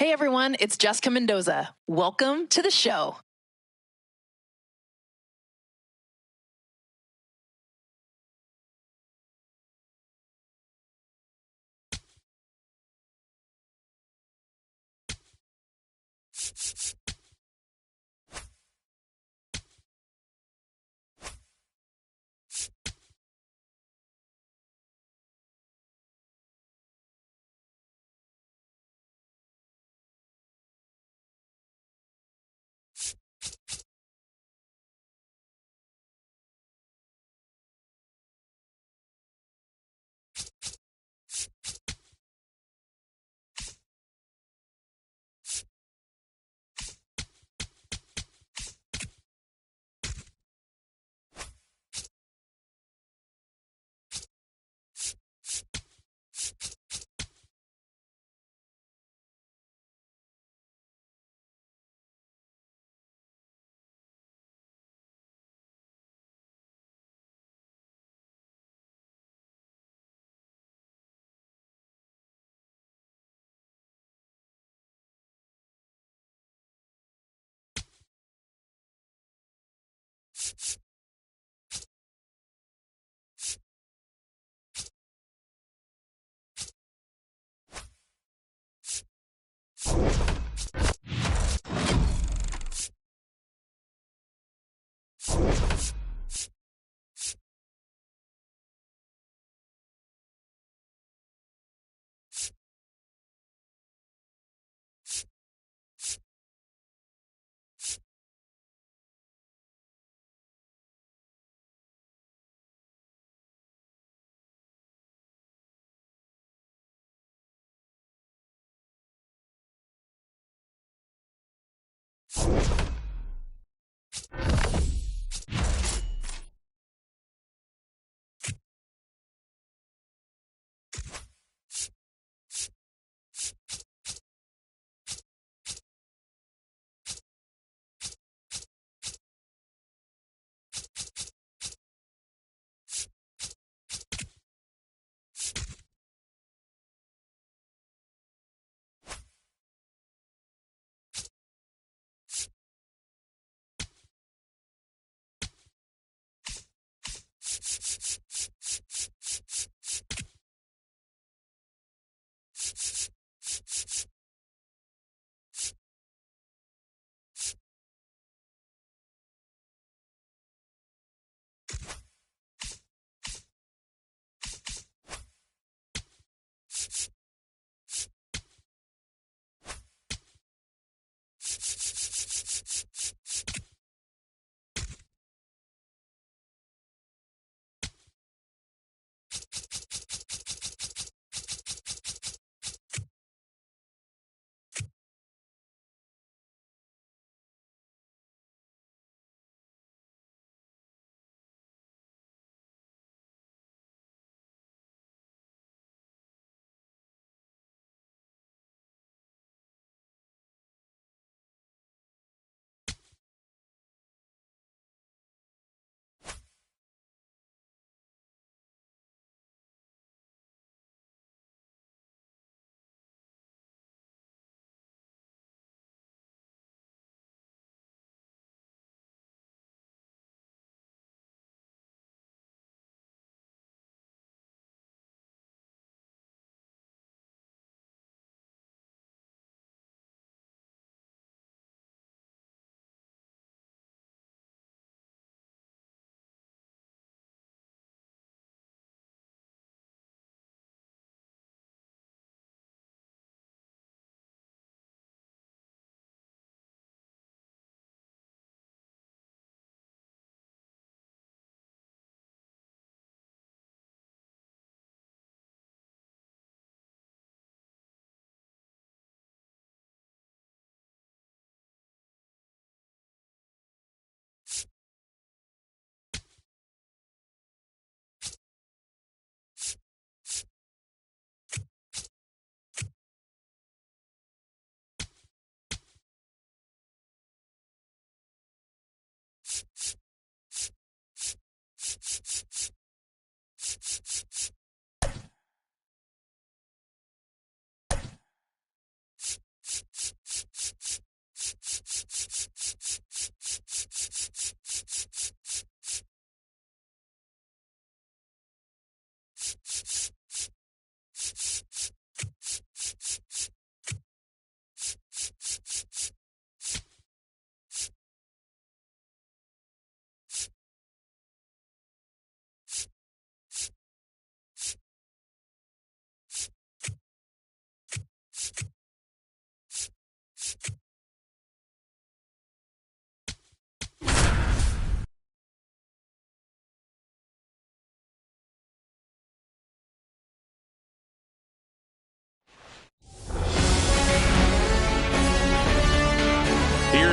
Hey everyone, it's Jessica Mendoza. Welcome to the show.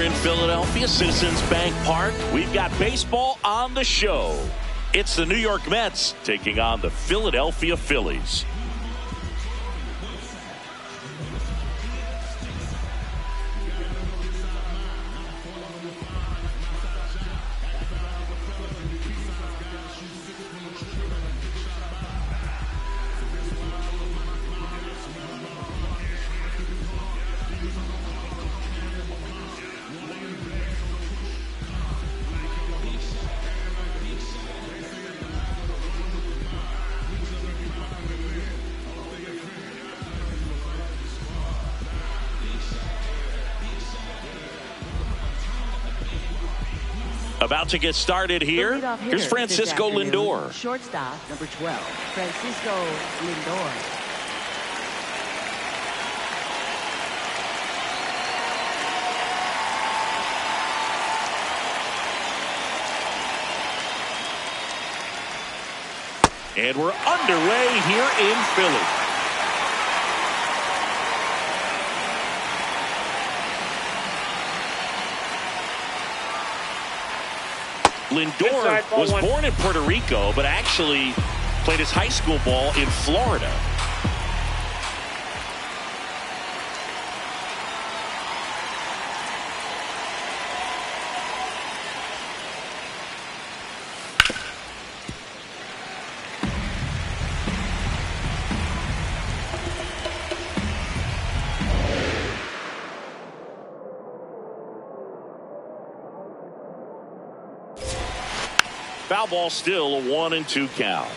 in Philadelphia, Citizens Bank Park. We've got baseball on the show. It's the New York Mets taking on the Philadelphia Phillies. About to get started here. Here's Francisco Lindor. Shortstop, number 12, Francisco Lindor. And we're underway here in Philly. Lindor was born in Puerto Rico, but actually played his high school ball in Florida. Foul ball, still a 1-2 count.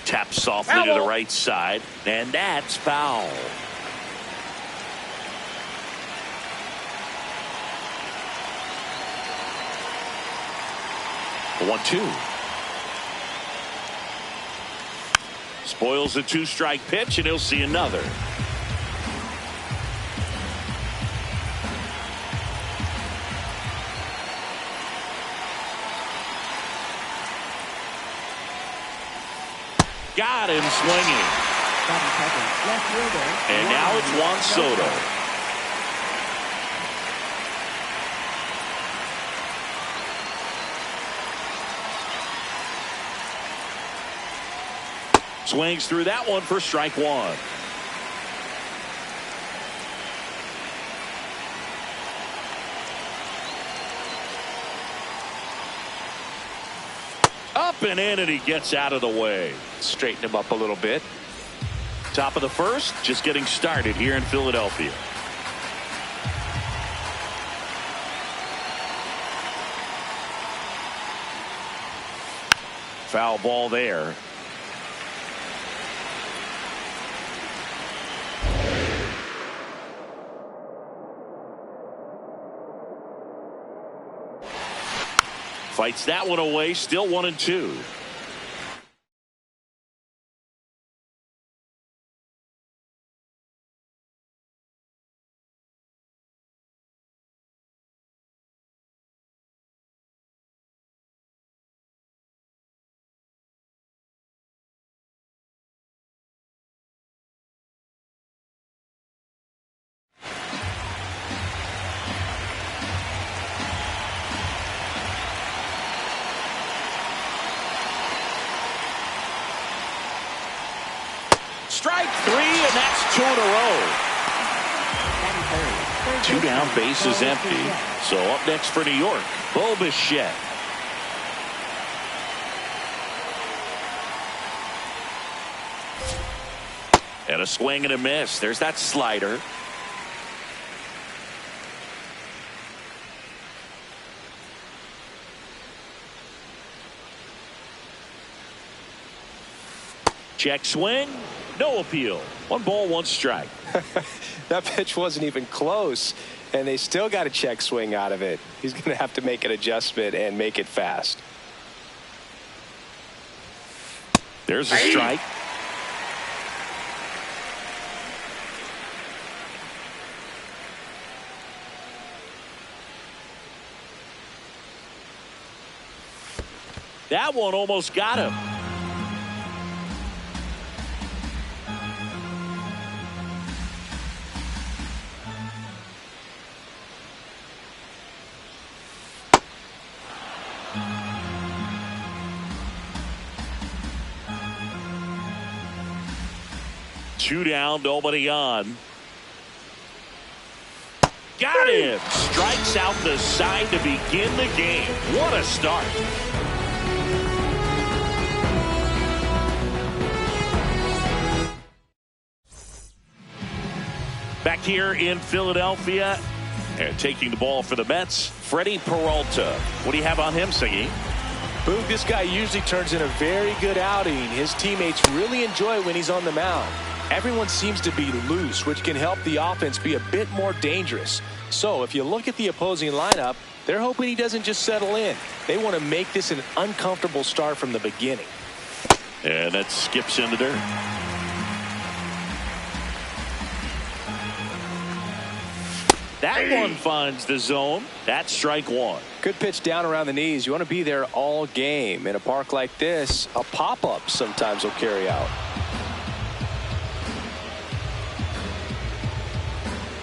Tap softly to the right side, and that's foul. The 1-2. Spoils the 2-strike pitch, and he'll see another. Got him swinging. And now it's Juan Soto. Swings through that one for strike one. Up and in, and he gets out of the way. Straighten him up a little bit. Top of the first, just getting started here in Philadelphia. Foul ball there. Fights that one away, still 1-2. Strike three, and that's 2 in a row. 2 down, base is empty. So up next for New York, Bo Bichette. And a swing and a miss. There's that slider. Check swing. No appeal. 1 ball, 1 strike. That pitch wasn't even close, and they still got a check swing out of it. He's going to have to make an adjustment and make it fast. There's a strike. That one almost got him. Two down, nobody on. Got him. Strikes out the side to begin the game. What a start. Back here in Philadelphia and taking the ball for the Mets, Freddie Peralta. What do you have on him, Siggy? Boog, this guy usually turns in a very good outing. His teammates really enjoy when he's on the mound. Everyone seems to be loose, which can help the offense be a bit more dangerous. So if you look at the opposing lineup, they're hoping he doesn't just settle in. They want to make this an uncomfortable start from the beginning. And that skips in the dirt. That one finds the zone. That's strike one. Good pitch down around the knees. You want to be there all game. In a park like this, a pop-up sometimes will carry out.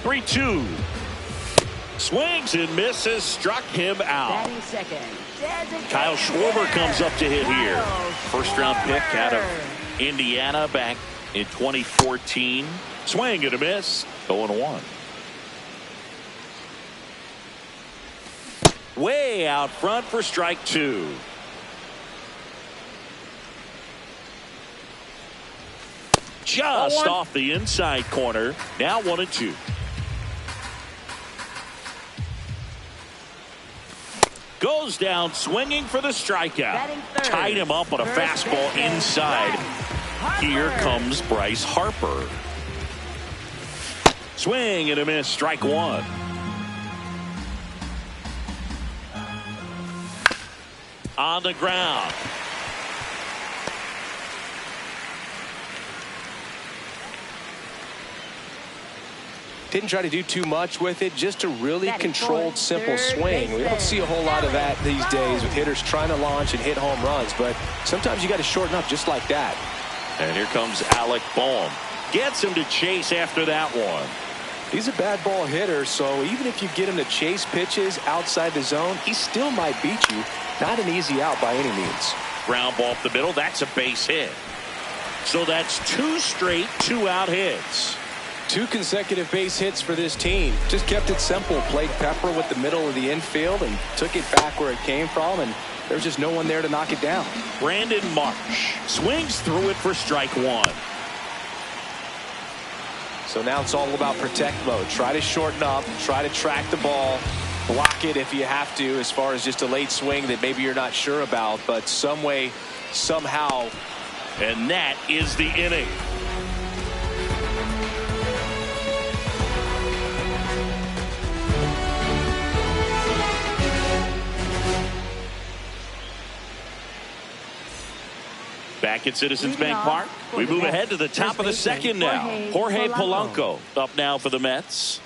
3-2. Swings and misses. Struck him out. Kyle Schwarber comes up to hit here. First round pick out of Indiana back in 2014. Swing and a miss. 0-1. Way out front for strike two. Just off the inside corner. Now 1-2. Goes down swinging for the strikeout. Tied him up on a fastball inside. Here comes Bryce Harper. Swing and a miss. Strike one. On the ground. Didn't try to do too much with it, just a really controlled, simple swing. We don't see a whole lot of that these days with hitters trying to launch and hit home runs, but sometimes you got to shorten up just like that. And here comes Alec Bohm. Gets him to chase after that one. He's a bad ball hitter, so even if you get him to chase pitches outside the zone, he still might beat you. Not an easy out by any means. Ground ball up the middle. That's a base hit. So that's two straight two-out hits. 2 consecutive base hits for this team. Just kept it simple. Played pepper with the middle of the infield and took it back where it came from, and there's just no one there to knock it down. Brandon Marsh swings through it for strike one. So now it's all about protect mode. Try to shorten up, try to track the ball, block it if you have to, as far as just a late swing that maybe you're not sure about, but some way, somehow. And that is the inning. Back at Citizens Bank Park, we move ahead to the top of the second now. Jorge Polanco up now for the Mets.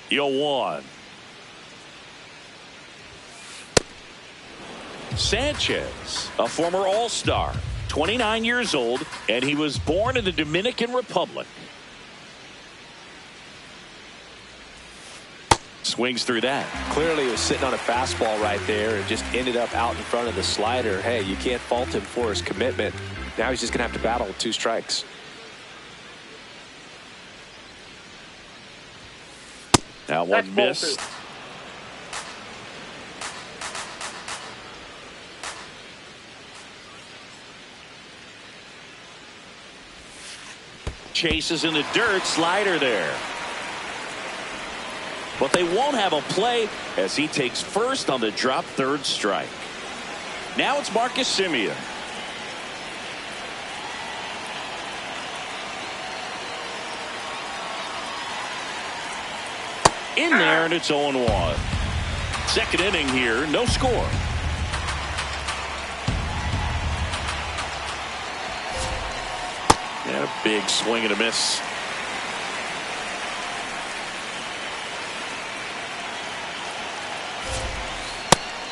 Yo, 1. Sanchez, a former All-Star, 29 years old, and he was born in the Dominican Republic. Swings through that. Clearly he was sitting on a fastball right there and just ended up out in front of the slider. Hey, you can't fault him for his commitment. Now he's just going to have to battle with 2 strikes. Now one missed. Chases in the dirt, slider there. But they won't have a play as he takes first on the drop third strike. Now it's Marcus Semien. In there, and it's 0-1. Second inning here, no score. And a big swing and a miss.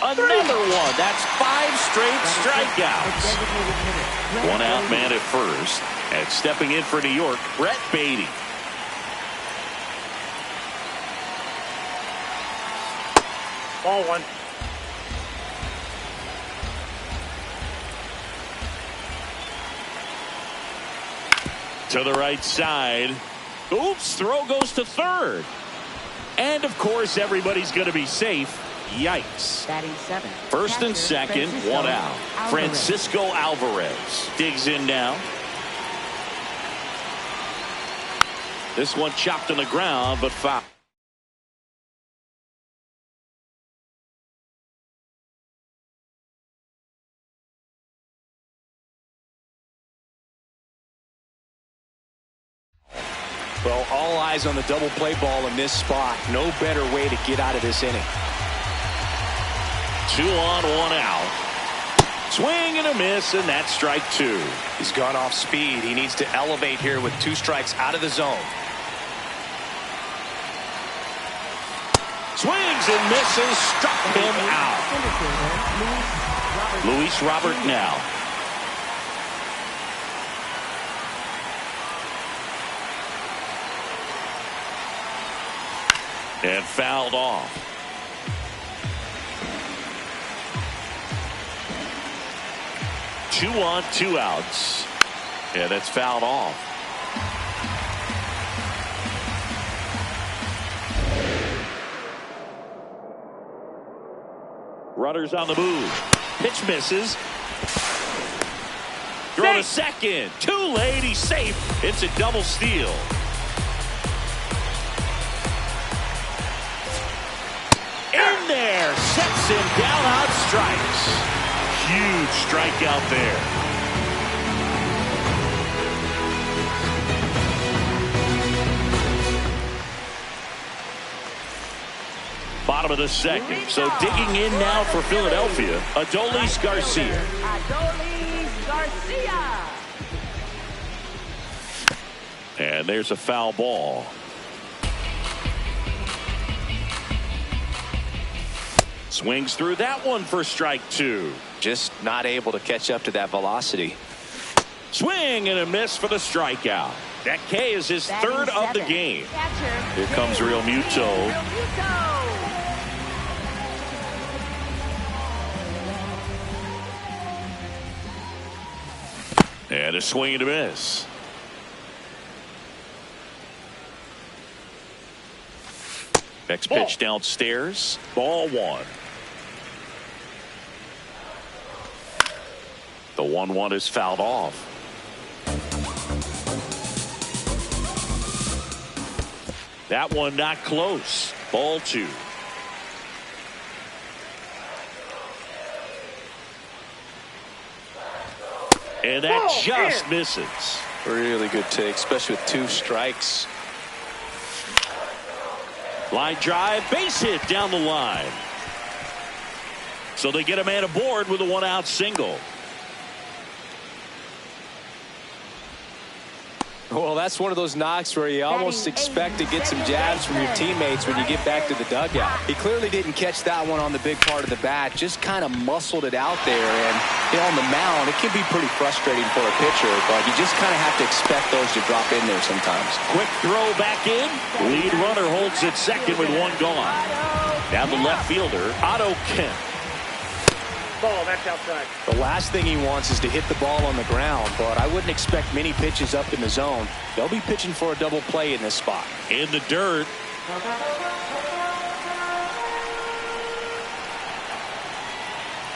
Another one. That's 5 straight strikeouts. One out man at first. And stepping in for New York, Brett Beatty. Ball 1. To the right side. Oops, throw goes to third. And of course, everybody's going to be safe. Yikes. Batting 7. First and second, one out. Francisco Alvarez digs in now. This one chopped on the ground, but foul. Well, all eyes on the double play ball in this spot. No better way to get out of this inning. 2 on, 1 out. Swing and a miss, and that's strike 2. He's gone off speed. He needs to elevate here with 2 strikes out of the zone. Swings and misses, struck him out. Luis Robert now. And fouled off. Two on, 2 outs. Yeah, that's fouled off. Runners on the move. Pitch misses. Throw to second. Too late. He's safe. It's a double steal. In there. Sets him down on strikes. Huge strikeout there. Bottom of the second. So digging in now for Philadelphia, Adolis Garcia. Adolis Garcia. And there's a foul ball. Swings through that one for strike 2. Just not able to catch up to that velocity. Swing and a miss for the strikeout. That K is his third of the game. Here comes Real Muto. And a swing and a miss. Next pitch downstairs. Ball 1. The 1-1 is fouled off. That one not close. Ball 2. And that just misses. Really good take, especially with 2 strikes. Line drive, base hit down the line. So they get a man aboard with a 1-out single. Well, that's one of those knocks where you almost expect to get some jabs from your teammates when you get back to the dugout. He clearly didn't catch that one on the big part of the bat, just kind of muscled it out there. And, you know, on the mound, it can be pretty frustrating for a pitcher, but you just kind of have to expect those to drop in there sometimes. Quick throw back in. Lead runner holds it second with 1 gone. Now the left fielder, Otto Kemp. Ball, that's outside. The last thing he wants is to hit the ball on the ground, but I wouldn't expect many pitches up in the zone. They'll be pitching for a double play in this spot. In the dirt.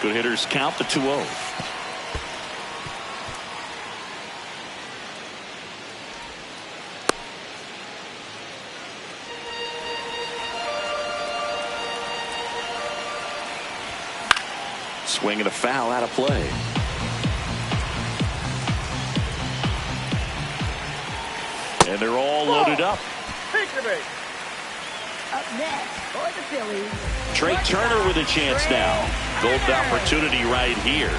Good hitters count the 2-0. Swing and a foul out of play. And they're all loaded up. Up next for the Phillies. Trey Turner with a chance now. Golden opportunity right here.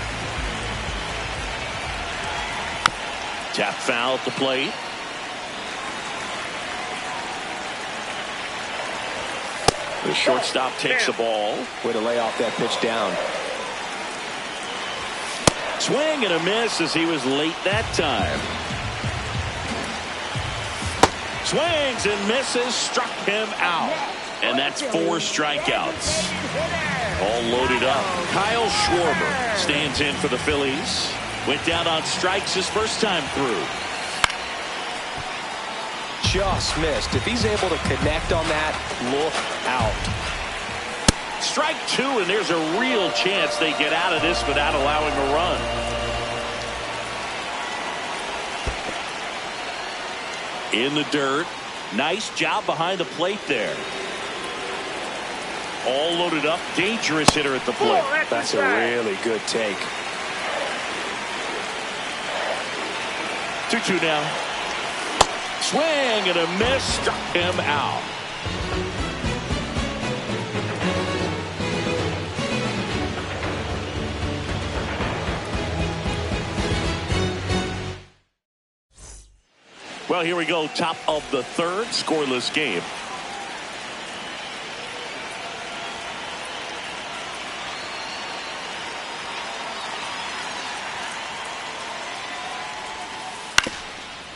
Tap foul at the plate. The shortstop takes the ball. Way to lay off that pitch down. Swing and a miss as he was late that time. Swings and misses, struck him out. And that's 4 strikeouts. All loaded up. Kyle Schwarber stands in for the Phillies. Went down on strikes his first time through. Just missed. If he's able to connect on that, look out. Strike 2, and there's a real chance they get out of this without allowing a run. In the dirt. Nice job behind the plate there. All loaded up. Dangerous hitter at the plate. That's a really good take. 2-2 now. Swing and a miss, struck him out. Well, here we go. Top of the third, scoreless game.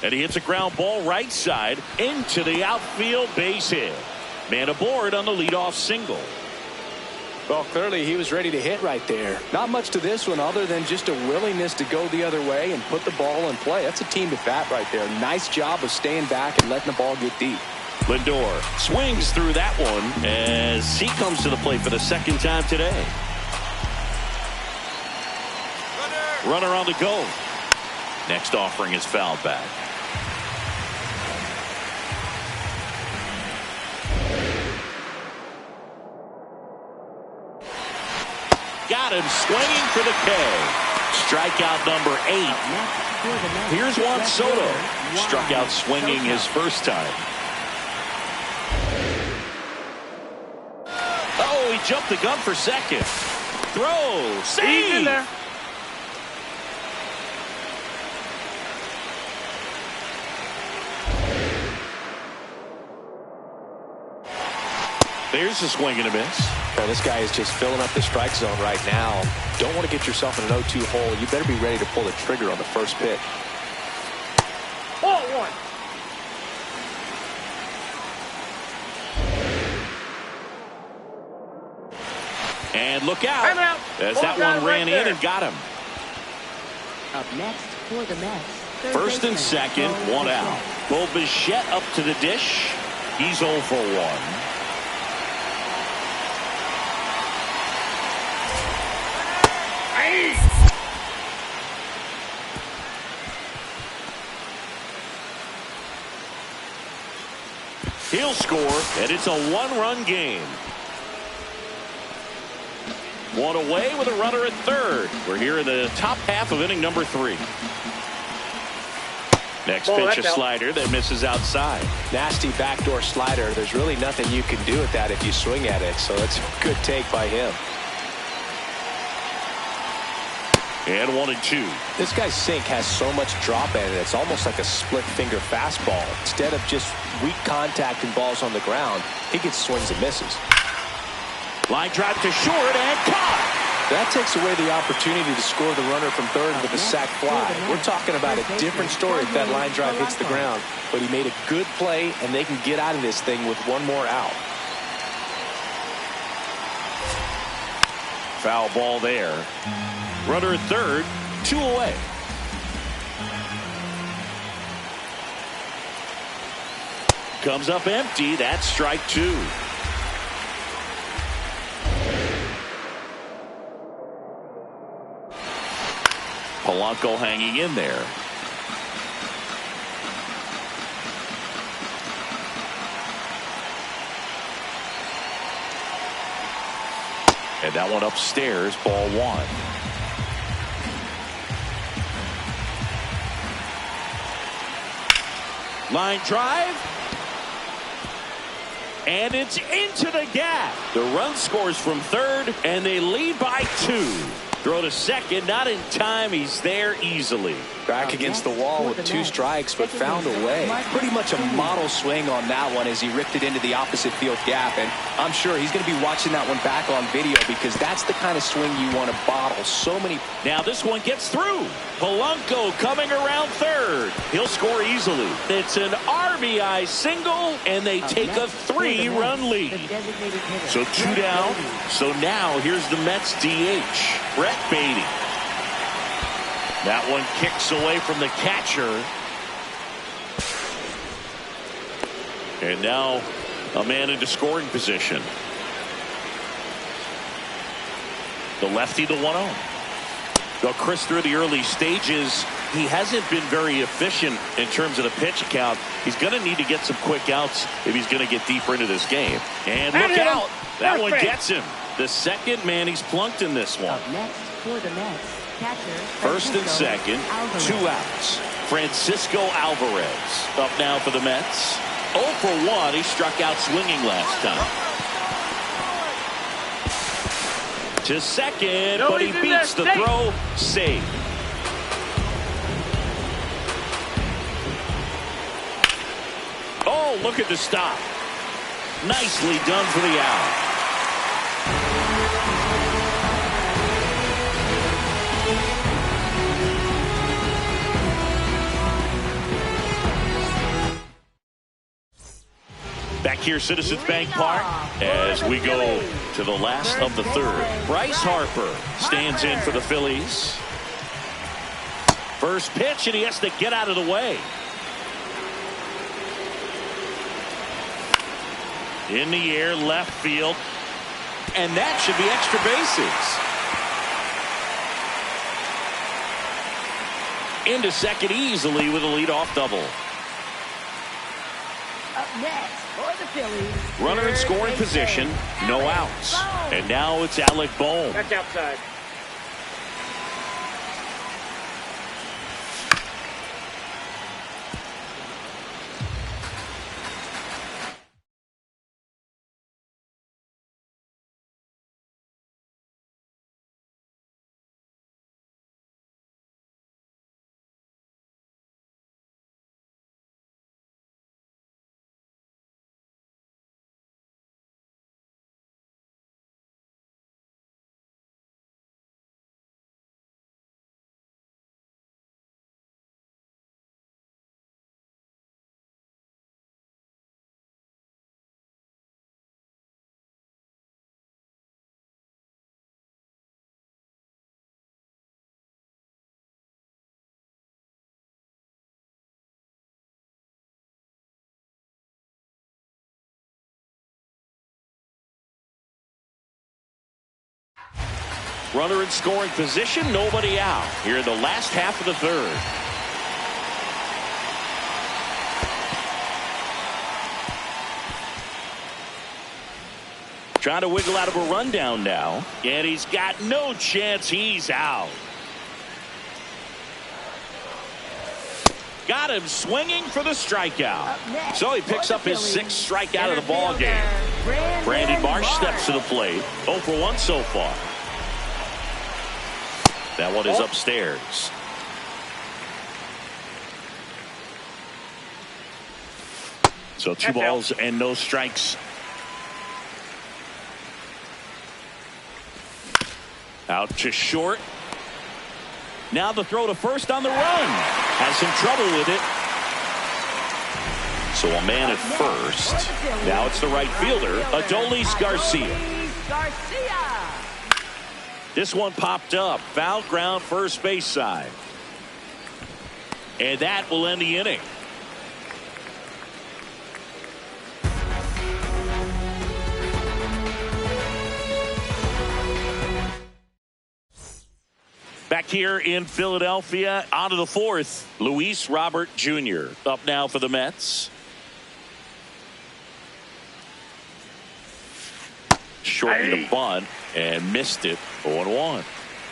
And he hits a ground ball right side into the outfield, base hit. Man aboard on the leadoff single. Well, clearly he was ready to hit right there. Not much to this one other than just a willingness to go the other way and put the ball in play. That's a team at bat right there. Nice job of staying back and letting the ball get deep. Lindor swings through that one as he comes to the plate for the second time today. Runner on the go. Next offering is fouled back. Got him swinging for the K. Strikeout number 8. Here's Juan Soto. Struck out swinging his first time. Oh, he jumped the gun for second. Throw. Save. In there. There's a swing and a miss. Well, this guy is just filling up the strike zone right now. Don't want to get yourself in an 0-2 hole. You better be ready to pull the trigger on the first pitch. Ball 1. And look out. Timeout. As that one ran in and got him. Up next for the Mets. First and second, 1 out. Bo Bichette up to the dish. He's 0 for 1. He'll score, and it's a 1-run game. 1 away with a runner at third. We're here in the top half of inning number 3. Next pitch, a slider that misses outside. Nasty backdoor slider. There's really nothing you can do with that if you swing at it. So that's a good take by him. And 1-2. This guy's sink has so much drop in it. It's almost like a split finger fastball. Instead of just weak contact and balls on the ground, he gets swings and misses. Line drive to short and caught. That takes away the opportunity to score the runner from third with a sac fly. We're talking about a different story if that line drive hits the ground. But he made a good play, and they can get out of this thing with one more out. Foul ball there. Runner at third, 2 away. Comes up empty. That's strike 2. Polanco hanging in there. And that one upstairs, ball 1. Line drive. And it's into the gap. The run scores from third, and they lead by 2. Throw to second, not in time. He's there easily. Back against the wall with 2 strikes, but found a way. Pretty much a model swing on that one as he ripped it into the opposite field gap. And I'm sure he's going to be watching that one back on video because that's the kind of swing you want to bottle. So many. Now this one gets through. Polanco coming around third. He'll score easily. It's an RBI single, and they take a 3-run lead. So 2 down. So now here's the Mets DH, Brett Beatty. That one kicks away from the catcher. And now a man into scoring position. The lefty, the 1-0. Though Chris, through the early stages, he hasn't been very efficient in terms of the pitch count. He's going to need to get some quick outs if he's going to get deeper into this game. And look out. That one gets him. The second man he's plunked in this one. Up next for the Mets, catcher, First and second, Alvarez. 2 outs. Francisco Alvarez up now for the Mets. 0 for 1. He struck out swinging last time. To second, but he beats the throw. Save. Oh, look at the stop. Nicely done for the out. Back here, Citizens Bank Park, as we go to the last of the third. Bryce Harper stands in for the Phillies. First pitch, and he has to get out of the way. In the air, left field. And that should be extra bases. Into second easily with a leadoff double. Up next for the Phillies. Runner in scoring position, no outs. And now it's Alec Bohm. That's outside. Runner in scoring position, nobody out. Here in the last half of the third. Trying to wiggle out of a rundown now. And he's got no chance. He's out. Got him swinging for the strikeout. So he picks up his 6th strikeout of the ball game. Brandon Marsh steps to the plate. 0 for 1 so far. That one is upstairs. So 2 balls and no strikes. Out to short. Now the throw to first on the run. Has some trouble with it. So a man at first. Now it's the right fielder, Adolis Garcia. This one popped up. Foul ground, first base side. And that will end the inning. Back here in Philadelphia, on to the 4th, Luis Robert Jr. up now for the Mets. Shortened the bunt and missed it. 0-1.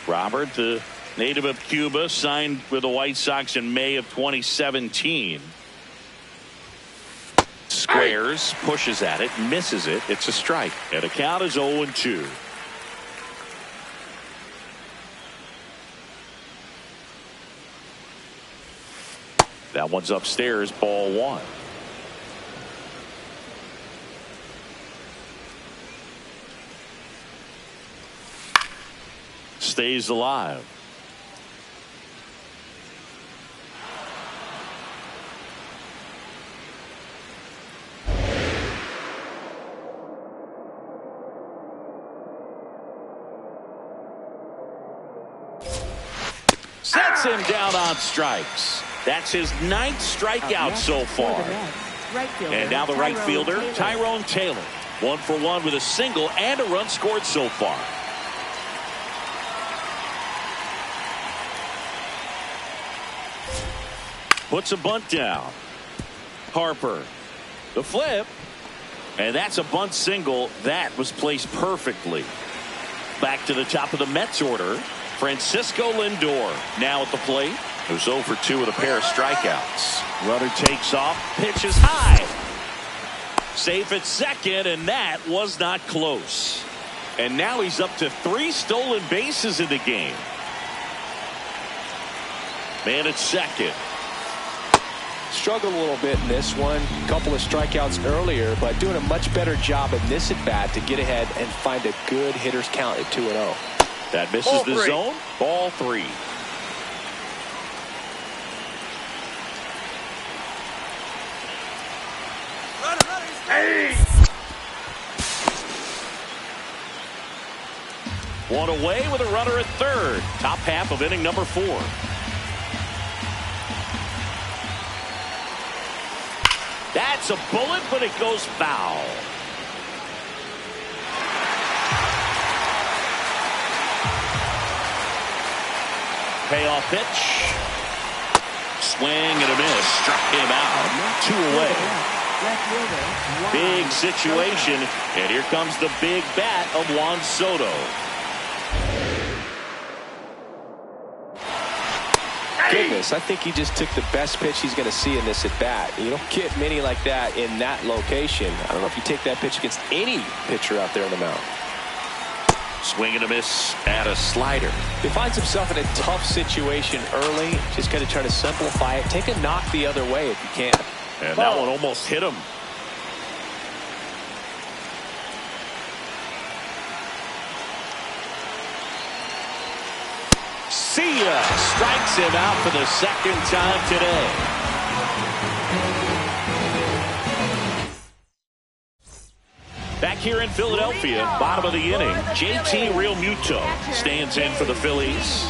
Robert, the native of Cuba, signed with the White Sox in May of 2017. Squares, pushes at it, misses it. It's a strike. And the count is 0-2. That one's upstairs, ball 1. Stays alive. Sets him down on strikes. That's his 9th strikeout so far. And now the right fielder, Tyrone Taylor. 1 for 1 with a single and a run scored so far. Puts a bunt down. Harper. The flip. And that's a bunt single. That was placed perfectly. Back to the top of the Mets order. Francisco Lindor now at the plate. Who's 0 for 2 with a pair of strikeouts. Runner takes off. Pitches high. Safe at second, and that was not close. And now he's up to 3 stolen bases in the game. Man at second. Struggled a little bit in this one. A couple of strikeouts earlier, but doing a much better job in this at bat to get ahead and find a good hitter's count at 2-0. That misses the zone. Ball 3. Hey! One away with a runner at third. Top half of inning number 4. That's a bullet, but it goes foul. Payoff pitch. Swing and a miss. Struck him out. 2 away. Big situation. And here comes the big bat of Juan Soto. Goodness, I think he just took the best pitch he's going to see in this at bat. You don't get many like that in that location. I don't know if you take that pitch against any pitcher out there on the mound. Swing and a miss at a slider. He finds himself in a tough situation early. Just got to try to simplify it. Take a knock the other way if you can. And that one almost hit him. See ya. Strikes him out for the 2nd time today. Back here in Philadelphia, bottom of the inning, JT Realmuto stands in for the Phillies.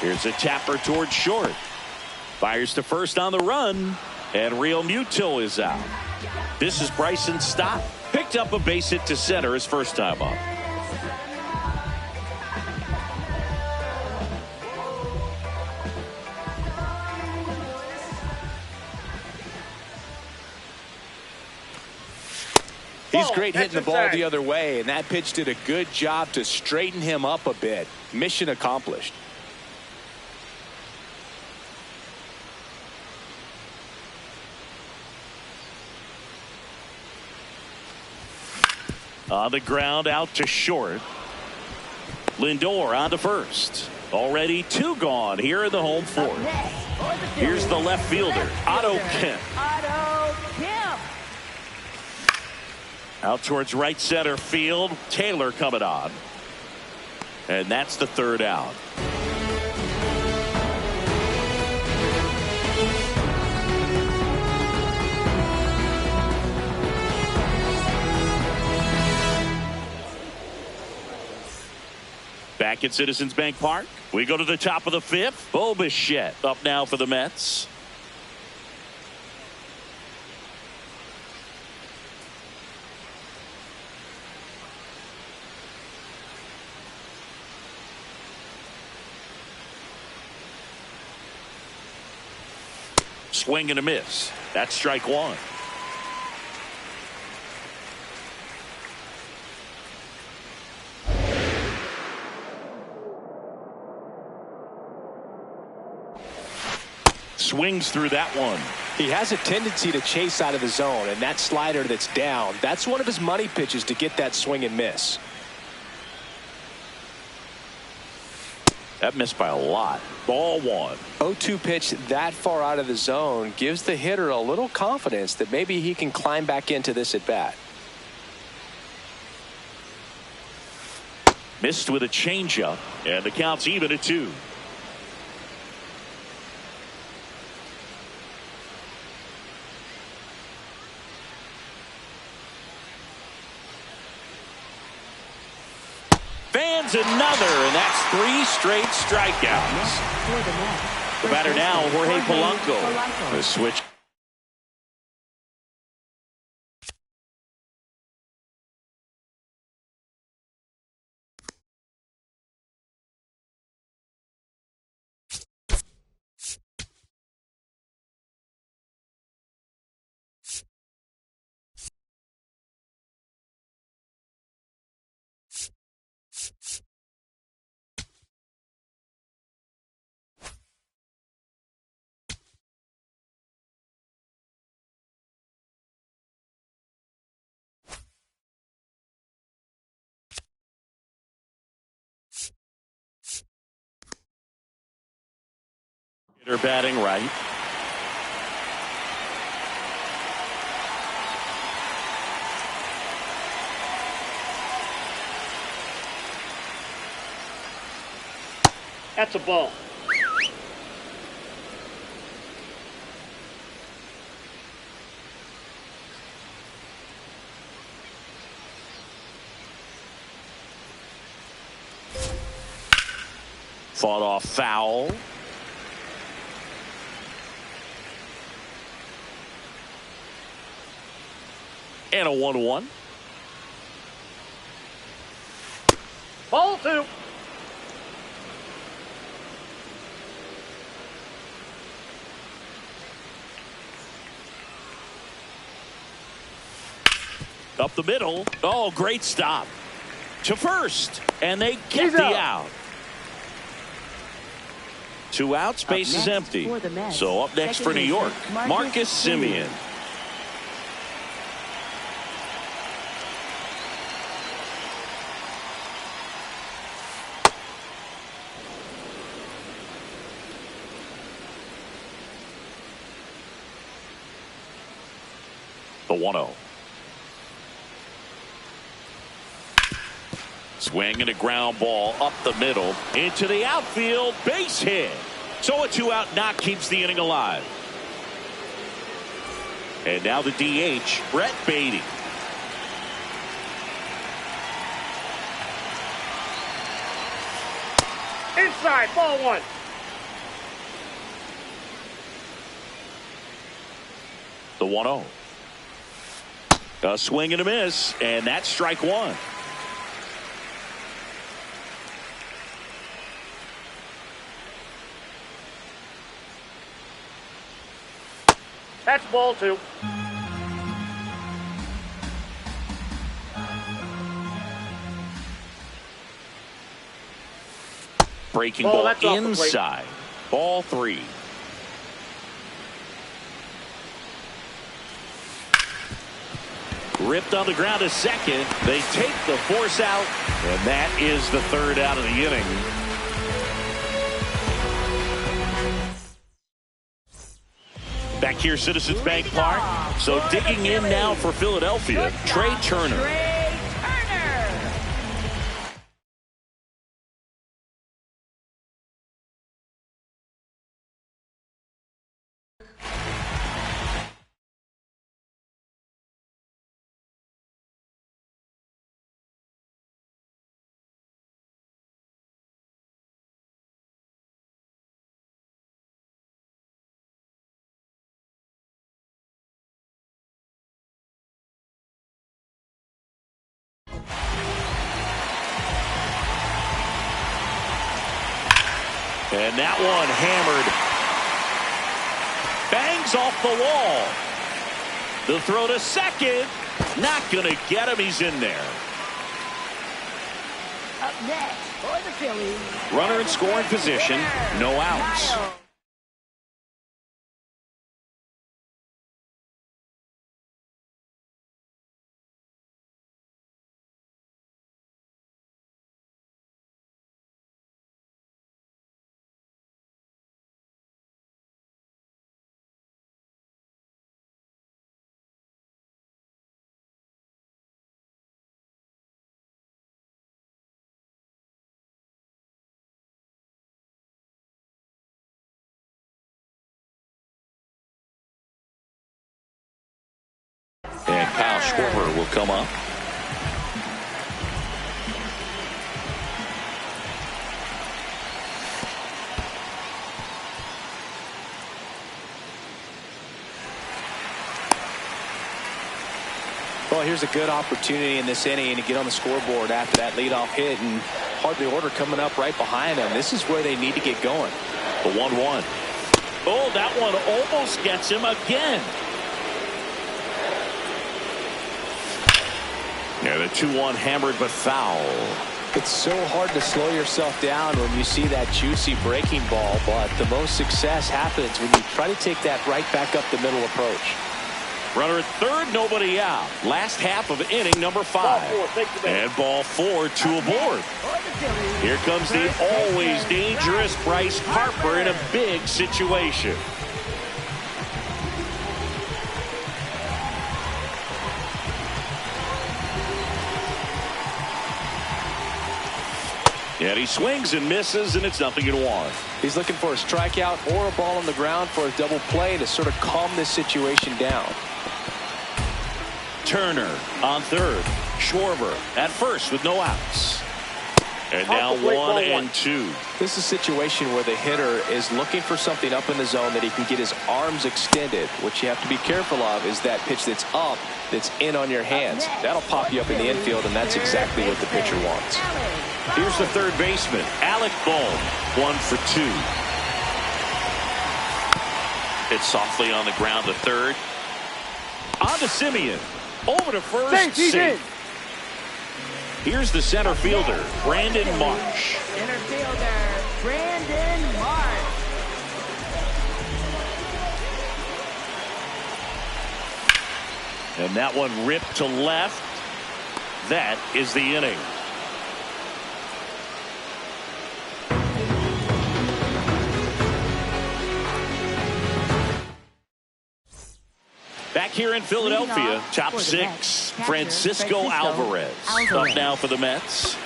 Here's a tapper towards short. Fires to first on the run. And Realmuto is out. This is Bryson Stott. Picked up a base hit to center his first time up. He's great hitting the ball the other way, and that pitch did a good job to straighten him up a bit. Mission accomplished. On the ground, out to short. Lindor on to first. Already 2 gone here in the home fourth. Here's the left fielder, Otto Kemp. Out towards right center field. Taylor coming on. And that's the 3rd out. Back at Citizens Bank Park, we go to the top of the 5th. Bo Bichette up now for the Mets. Swing and a miss. That's strike 1. Swings through that one. He has a tendency to chase out of the zone, and that slider that's down, that's one of his money pitches to get that swing and miss. That missed by a lot. Ball 1. 0-2 pitch that far out of the zone gives the hitter a little confidence that maybe he can climb back into this at bat. Missed with a changeup, and the count's even at 2. Fans another, and that's 3 straight strikeouts. The batter now, Jorge Polanco. The switch. They're batting right. That's a ball. Fought off foul. And a 1-1. Ball 2. Up the middle. Oh, great stop. To first. And they get the out. 2 outs, base is empty. So up next for New York, Marcus Semien. The 1-0. Swing and a ground ball up the middle into the outfield, base hit. So a 2-out knock keeps the inning alive. And now the DH, Brett Beatty. Inside, ball 1. The 1-0. A swing and a miss, and that's strike 1. That's ball 2. breaking Ball, ball that's off the plate. inside. Ball 3. Ripped on the ground to second. They take the force out, and that is the 3rd out of the inning. Back here, Citizens Bank Park. So digging in now for Philadelphia, Trey Turner. And that one hammered. Bangs off the wall. The throw to second. Not going to get him. He's in there. Up next for the Phillies. Runner in scoring position. No outs. And Kyle Schwarber will come up. Well, here's a good opportunity in this inning to get on the scoreboard after that leadoff hit, and hardly order coming up right behind them. This is where they need to get going. The 1-1. Oh, that one almost gets him again. Yeah, the 2-1 hammered but foul. It's so hard to slow yourself down when you see that juicy breaking ball, but the most success happens when you try to take that right back up the middle approach. Runner at third, nobody out. Last half of inning number 5. And ball 4, 2 aboard. Here comes the always dangerous Bryce Harper in a big situation. And he swings and misses, and it's 0-1. He's looking for a strikeout or a ball on the ground for a double play to sort of calm this situation down. Turner on third. Schwarber at first with no outs. And now 1-2. This is a situation where the hitter is looking for something up in the zone that he can get his arms extended. What you have to be careful of is that pitch that's up, that's in on your hands. That'll pop you up in the infield, and that's exactly what the pitcher wants. Here's the third baseman, Alec Bohm, 1 for 2. Hit softly on the ground to third. On to Simeon. Over to first. Safe. Here's the center fielder, Brandon Marsh. Center fielder, Brandon Marsh. And that one ripped to left. That is the inning. Back here in Philadelphia, top 6, Francisco Alvarez. Up now for the Mets.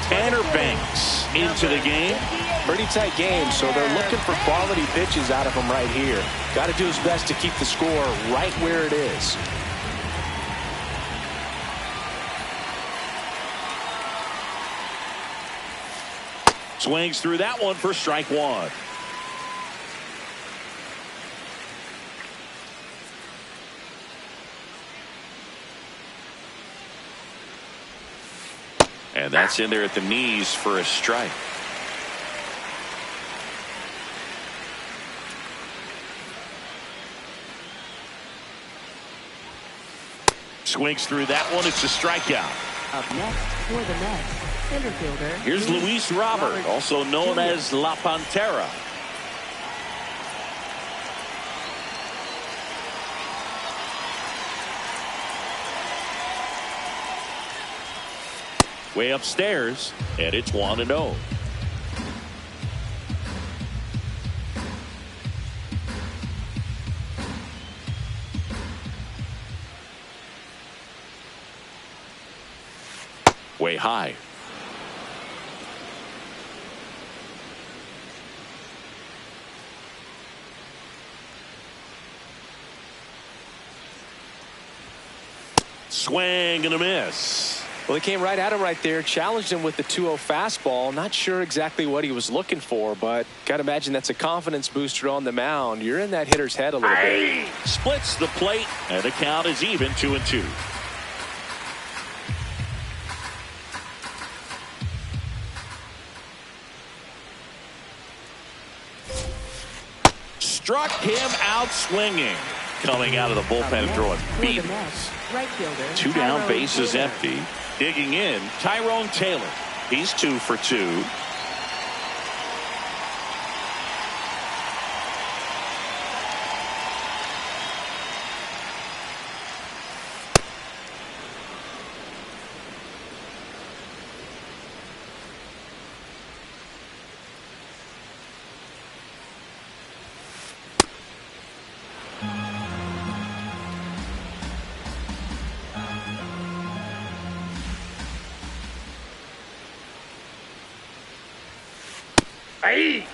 Tanner Banks into the game. Pretty tight game, so they're looking for quality pitches out of him right here. Got to do his best to keep the score right where it is. Swings through that one for strike 1. And that's in there at the knees for a strike. Swings through that one. It's a strikeout. Up next for the Mets, center fielder. Here's Luis Robert, also known as La Pantera. Way upstairs, and it's 1-0. Way high. Swing and a miss. Well, he came right at him right there, challenged him with the 2-0 fastball. Not sure exactly what he was looking for, but got to imagine that's a confidence booster on the mound. You're in that hitter's head a little bit. Splits the plate, and the count is even 2-2. Struck him out swinging. Coming out of the bullpen and throwing beat. Right fielder. 2 down, bases empty. Digging in, Tyrone Taylor. He's 2 for 2. Hey!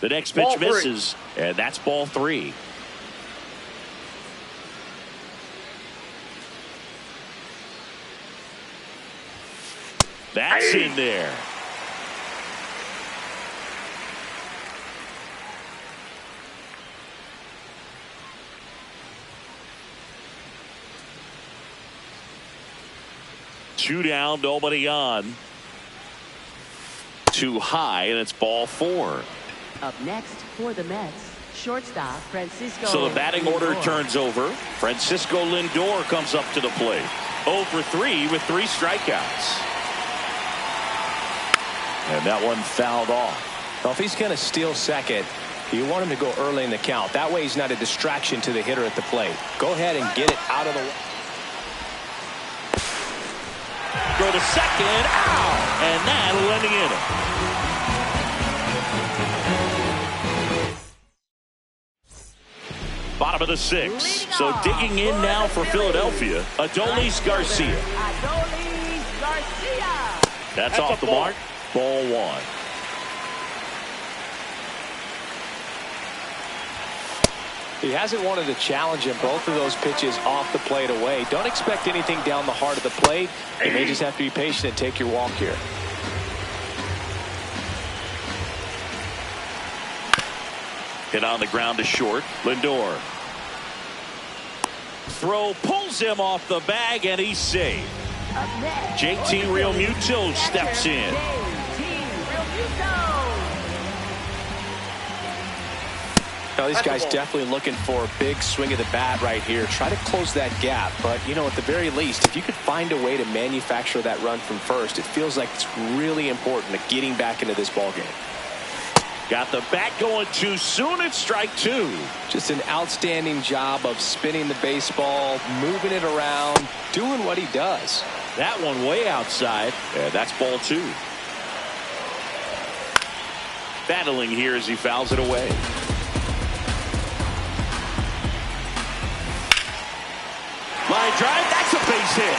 The next pitch misses, and that's ball 3. That's in there. Two down, nobody on. Too high, and it's ball 4. Up next for the Mets, shortstop Francisco. So the batting order Lindor. turns over. Francisco Lindor comes up to the plate. 0 for 3 with 3 strikeouts. And that one fouled off. Well, if he's going to steal second, you want him to go early in the count. That way he's not a distraction to the hitter at the plate. Go ahead and get it out of the way. Throw to second, out, and that'll end the inning. Bottom of the 6th. So digging in now for Philadelphia, Adolis Garcia. Adolis Garcia. That's off the mark. Ball 1. He hasn't wanted to challenge him. Both of those pitches off the plate away. Don't expect anything down the heart of the plate. You may just have to be patient and take your walk here. Hit on the ground to short. Lindor. Throw pulls him off the bag, and he's safe. JT Realmuto steps in. Now, these guys definitely looking for a big swing of the bat right here. Try to close that gap. But, you know, at the very least, if you could find a way to manufacture that run from first, it feels like it's really important to getting back into this ballgame. Got the bat going too soon. It's strike 2. Just an outstanding job of spinning the baseball, moving it around, doing what he does. That one way outside. And that's ball 2. Battling here as he fouls it away. Line drive, that's a base hit.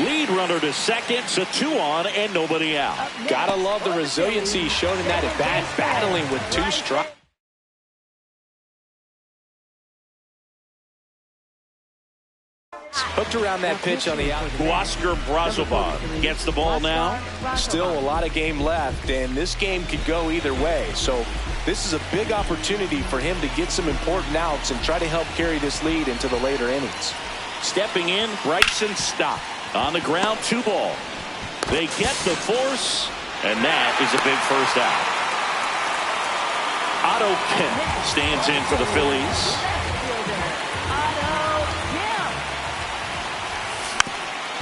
Lead runner to second, so 2 on and nobody out. Gotta love the resiliency he showed in that at bat, battling with 2 strikes. Hooked around that pitch on the out. Oscar Brazoban gets the ball now. Still a lot of game left, and this game could go either way. So this is a big opportunity for him to get some important outs and try to help carry this lead into the later innings. Stepping in, Bryson Stott. On the ground, 2 ball. They get the force, and that is a big first out. Otto Kemp stands in for the Phillies.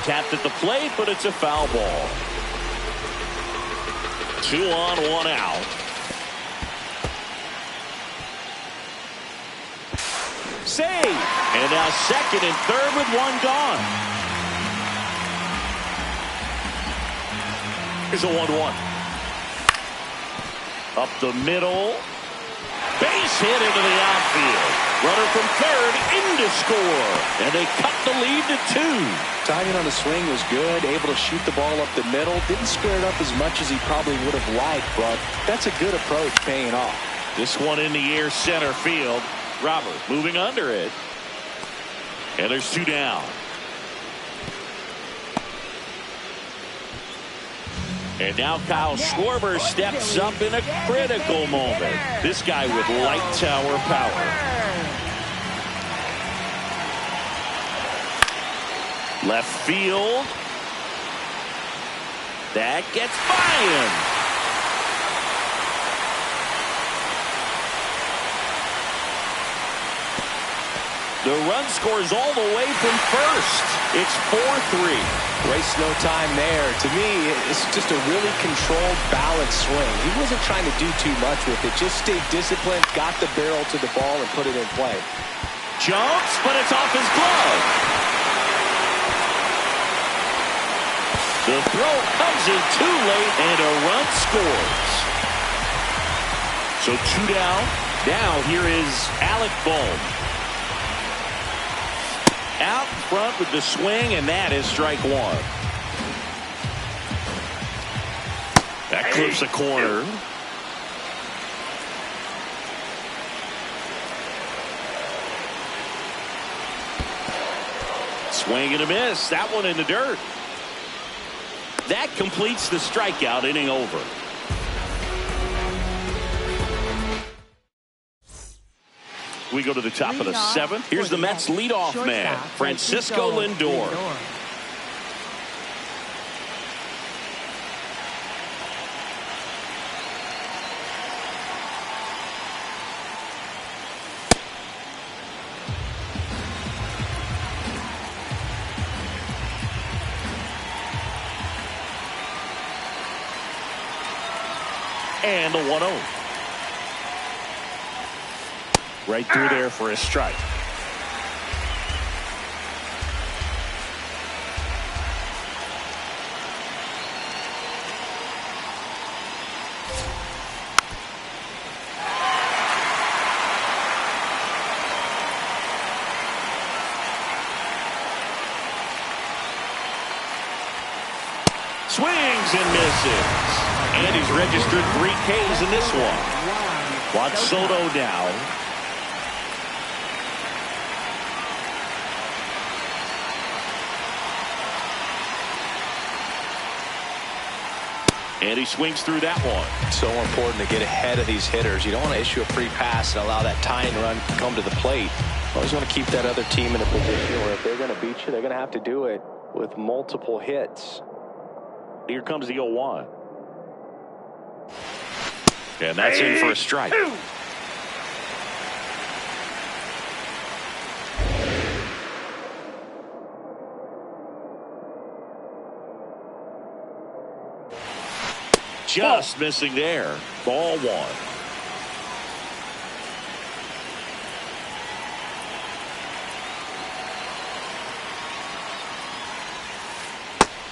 Tapped at the plate, but it's a foul ball. 2 on, 1 out. Save. And now second and third with 1 gone. Here's a 1-1. Up the middle. Base hit into the outfield. Runner from third in to score. And they cut the lead to 2. Timing on the swing was good. Able to shoot the ball up the middle. Didn't square it up as much as he probably would have liked, but that's a good approach paying off. This one in the air center field. Robert moving under it. And there's 2 down. And now Kyle Schwarber steps up in a critical moment. This guy with light tower power. Left field. That gets by him. The run scores all the way from first. It's 4-3. Waste no time there. To me, it's just a really controlled, balanced swing. He wasn't trying to do too much with it. Just stayed disciplined, got the barrel to the ball, and put it in play. Jumps, but it's off his glove. The throw comes in too late, and a run scores. So 2 down. Now here is Alec Bohm. Out front with the swing, and that is strike 1. That clips a corner. Swing and a miss. That one in the dirt. That completes the strikeout. Inning over. We go to the top of the 7th. Here's the Mets leadoff man, Francisco Lindor. And a 1-0. Right through there for a strike. Swings and misses. And he's registered 3 Ks in this one. Watch Soto now. And he swings through that one. So important to get ahead of these hitters. You don't want to issue a free pass and allow that tying run to come to the plate. You always want to keep that other team in a position where if they're going to beat you, they're going to have to do it with multiple hits. Here comes the 0-1. And that's in for a strike. Just missing there. Ball 1.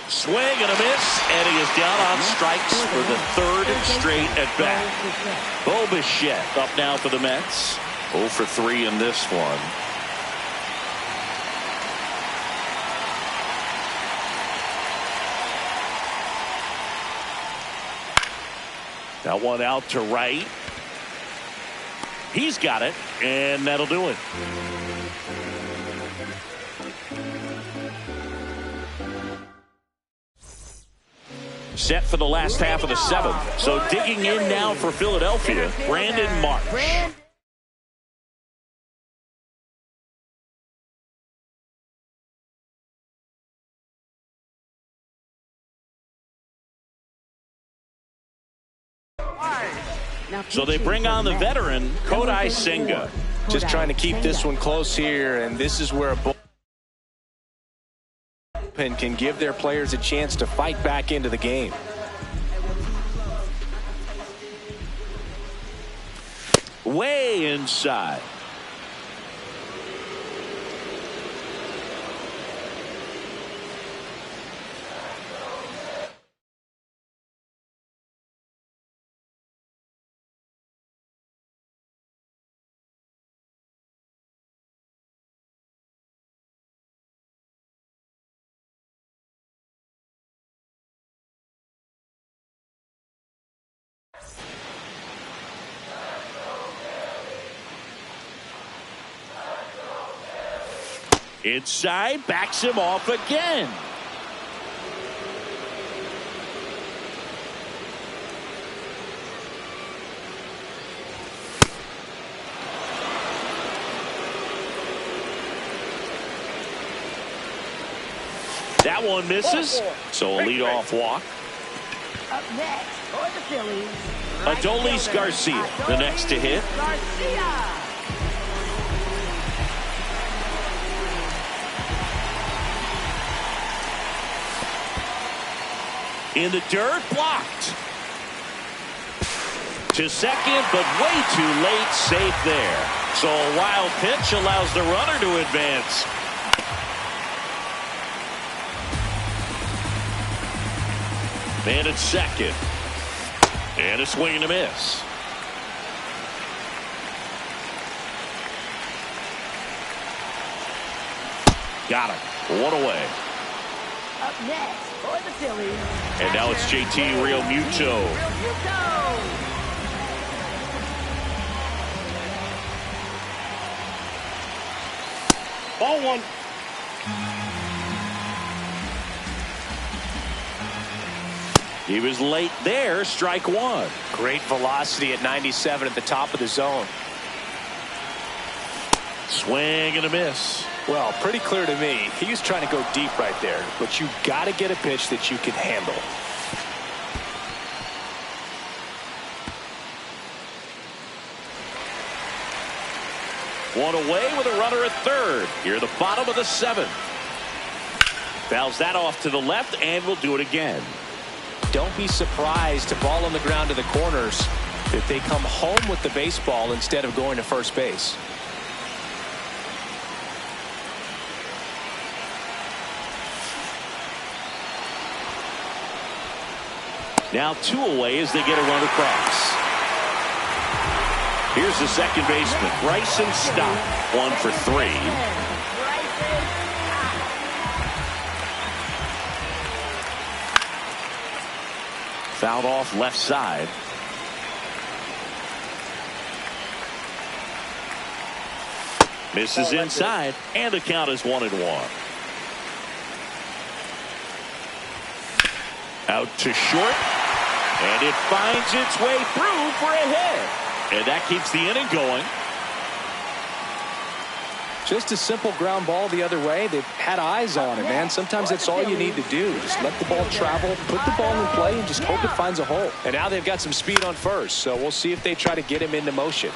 Swing and a miss, and he is down on strikes for the 3rd straight at bat. Bo Bichette up now for the Mets. 0 for 3 in this one. That one out to right. He's got it, and that'll do it. Set for the last half of the 7th. So digging in now for Philadelphia, Brandon Marsh. So they bring on the veteran, Kodai Senga. Just trying to keep this one close here, and this is where a bullpen can give their players a chance to fight back into the game. Way inside. Inside, backs him off again. That one misses, so a leadoff walk. Up next for the Phillies, Adolis Garcia, the next to hit. Garcia. In the dirt, blocked. To second, but way too late, safe there. So a wild pitch allows the runner to advance. Man at second. And a swing and a miss. Got him. One away. Up next for the Phillies. And now it's JT Realmuto. Ball one. He was late there. Strike one. Great velocity at 97 at the top of the zone. Swing and a miss. Well, pretty clear to me. He was trying to go deep right there, but you got to get a pitch that you can handle. One away with a runner at third. Here, the bottom of the seventh. Fouls that off to the left, and will do it again. Don't be surprised to ball on the ground to the corners if they come home with the baseball instead of going to first base. Now two away as they get a run across. Here's the second baseman, Bryson Stott, 1 for 3. Fouled off left side. Misses inside, and the count is 1-1. Out to short, and it finds its way through for a hit. And that keeps the inning going. Just a simple ground ball the other way. They've had eyes on it, man. Sometimes that's all you need to do. Just let the ball travel, put the ball in play, and just hope it finds a hole. And now they've got some speed on first, so we'll see if they try to get him into motion.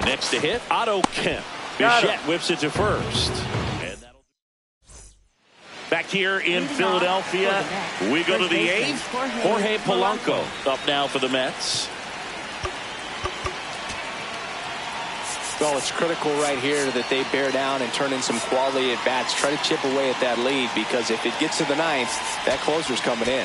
Next to hit, Otto Kemp. Bichette whips it to first. And back here in Philadelphia, we go to the eighth. Jorge Polanco up now for the Mets. Well, it's critical right here that they bear down and turn in some quality at bats. Try to chip away at that lead, because if it gets to the ninth, that closer's coming in.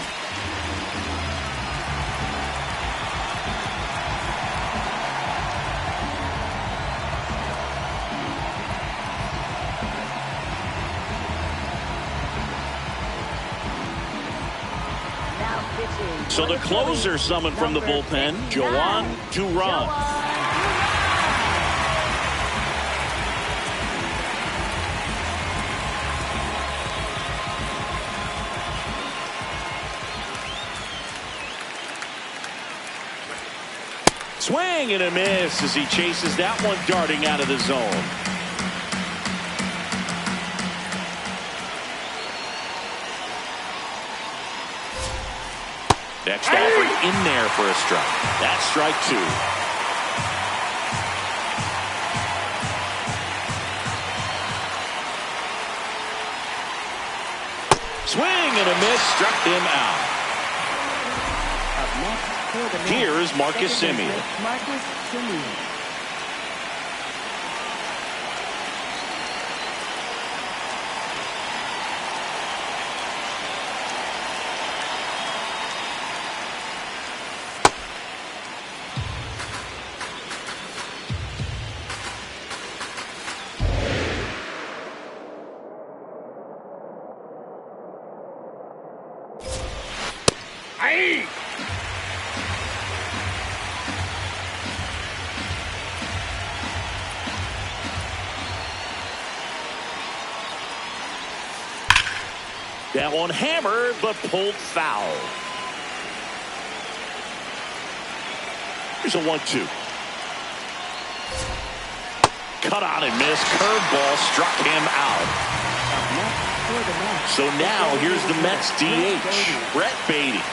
So the closer summoned from the bullpen, Joan Duran. Swing and a miss as he chases that one darting out of the zone. Next offering in there for a strike. That's strike two. Swing and a miss, struck him out. Up next for the Mets, Here's Marcus second Semien. baseman, Marcus Semien. Hey! That one hammered, but pulled foul. Here's a 1-2. Cut on and missed. Curveball struck him out. Up next for the Mets, So now here's the Mets DH, Brett Beatty.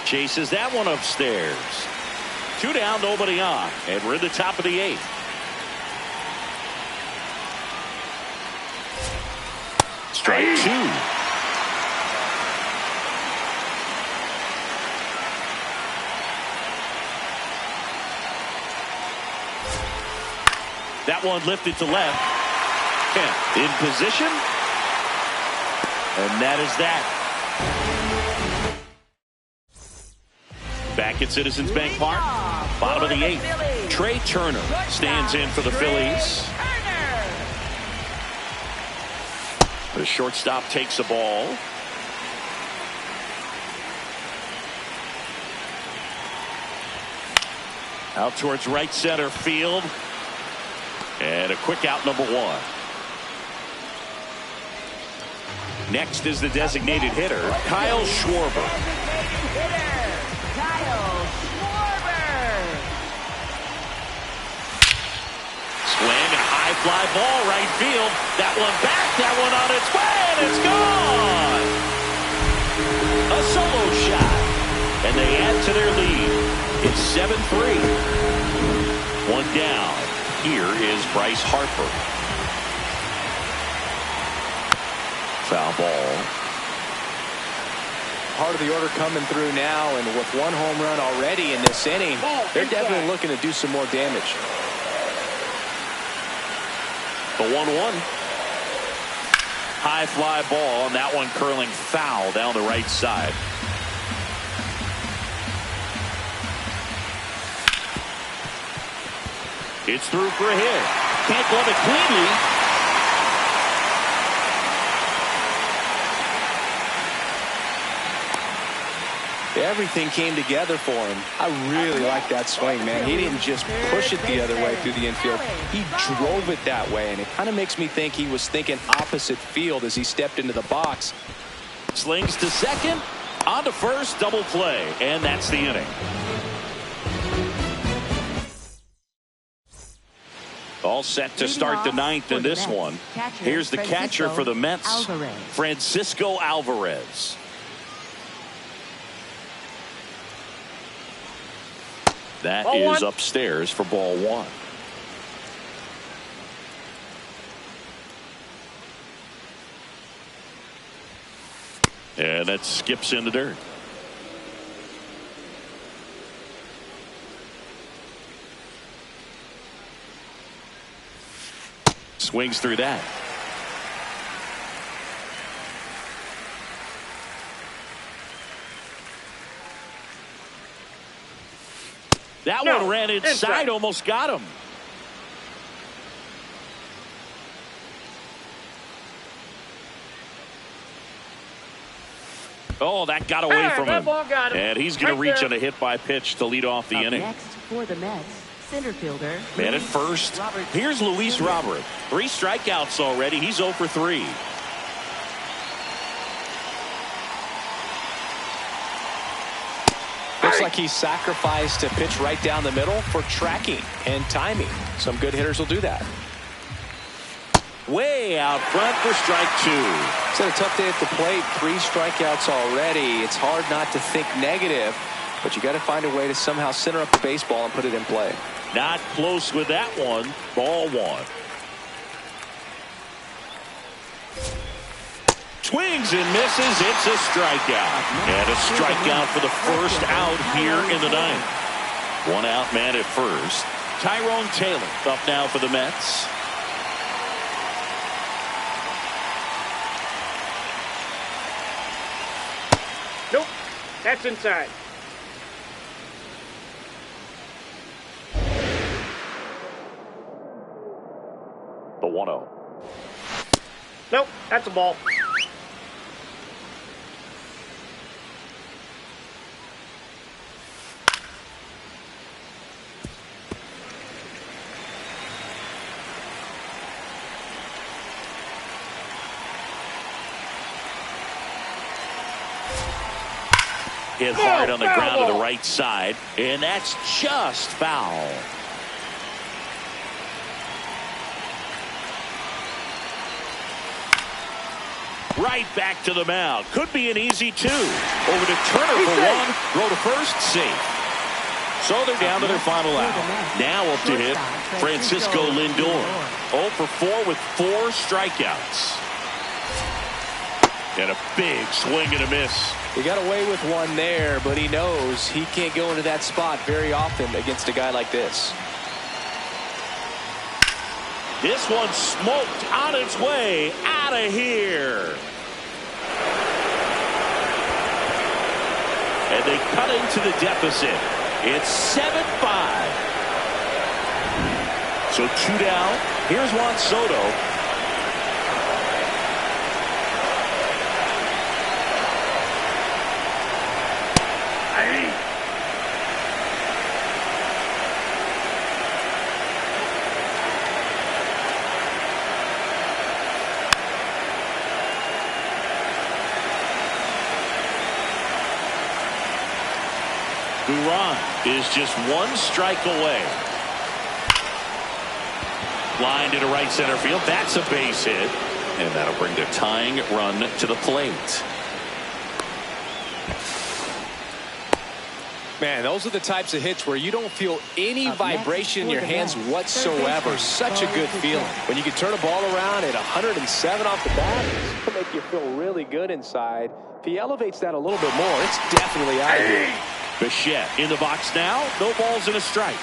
Chases that one upstairs. 2 down, nobody on. And we're in the top of the 8th. Strike 2. That one lifted to left. In position. And that is that. Back at Citizens Bank Park, bottom of the 8th. Trey Turner stands in for the Phillies. The shortstop takes the ball. Out towards right center field. And a quick out, number 1. Next is the designated hitter, Kyle Schwarber. Swing and a high fly ball right field. That one back, that one on its way, and it's gone. A solo shot, and they add to their lead. It's 7-3. 1 down. Here is Bryce Harper. Foul ball. Part of the order coming through now, and with 1 home run already in this inning, they're definitely looking to do some more damage. The 1-1. High fly ball, and that one curling foul down the right side. It's through for a hit. Can't glove it cleanly. Everything came together for him. I really like that swing, man. He didn't just push it the other way through the infield. He drove it that way, and it kind of makes me think he was thinking opposite field as he stepped into the box. Slings to second. On to first. Double play. And that's the inning. All set to start the 9th in this one. Here's the catcher for the Mets, Francisco Alvarez. That is upstairs for ball 1. And that skips in the dirt. Swings through that. That one ran inside, almost got him. Oh, that got away from him. And he's going to reach on a hit by pitch to lead off the inning. Next for the Mets, center fielder. Man at first. Here's Luis Robert. 3 strikeouts already. He's 0 for 3. Looks like he sacrificed a pitch right down the middle for tracking and timing. Some good hitters will do that. Way out front for strike 2. It's had a tough day at the plate. 3 strikeouts already. It's hard not to think negative. but you got to find a way to somehow center up the baseball and put it in play. Not close with that one. Ball one. Swings and misses. It's a strikeout. And a strikeout for the first out here in the ninth. One out man at first. Tyrone Taylor up now for the Mets. Nope. That's inside. The 1-0. Nope. That's a ball. Hit hard on the ground to the right side, and that's just foul. Right back to the mound. Could be an easy two. Over to Turner for one. Throw to first. Safe. So they're down to their final out. Now up to hit Francisco Lindor. 0 for 4 with 4 strikeouts. And a big swing and a miss. He got away with one there, but he knows he can't go into that spot very often against a guy like this. This one smoked on its way out of here. And they cut into the deficit. It's 7-5. So 2 down. Here's Juan Soto. Duran is just 1 strike away. Line to right center field. That's a base hit. And that'll bring the tying run to the plate. Man, those are the types of hits where you don't feel any vibration in your hands whatsoever. Such a good feeling. When you can turn a ball around at 107 off the bat, it'll make you feel really good inside. If he elevates that a little bit more, it's definitely out of here. Bichette in the box now. No balls and a strike.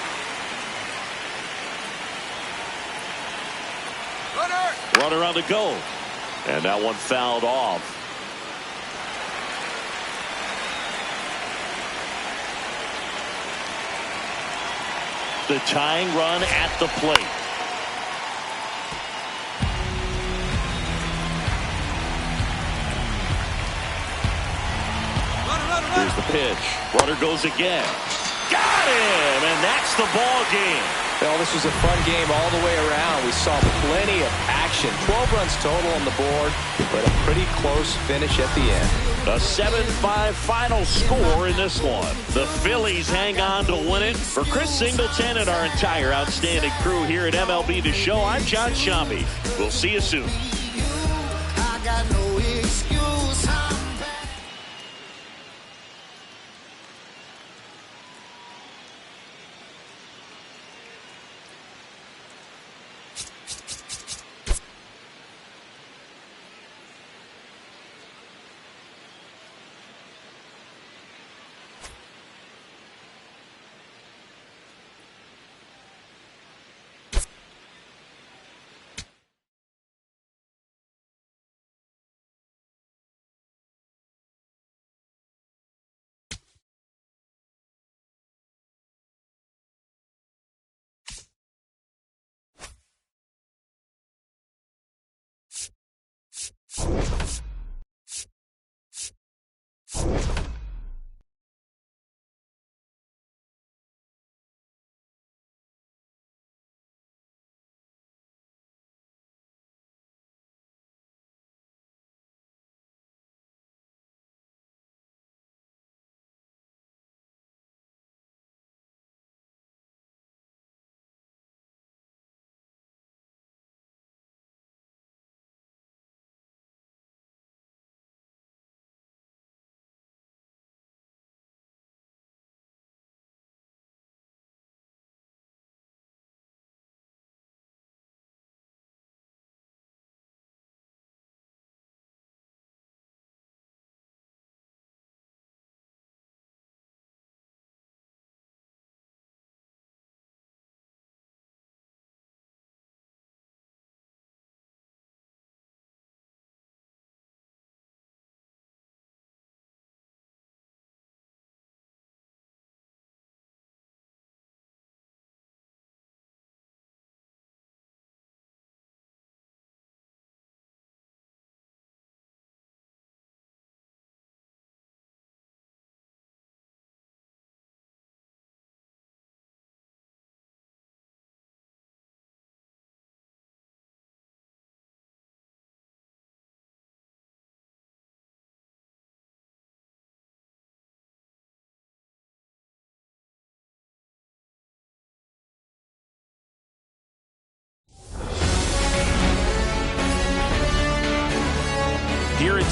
Runner on the go. And that one fouled off. The tying run at the plate. Here's the pitch. Runner goes again. Got him! And that's the ball game. Well, this was a fun game all the way around. We saw plenty of action. 12 runs total on the board, but a pretty close finish at the end. A 7-5 final score in this one. The Phillies hang on to win it. For Chris Singleton and our entire outstanding crew here at MLB The Show, I'm John Shambi. We'll see you soon.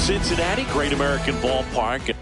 Cincinnati, Great American Ballpark.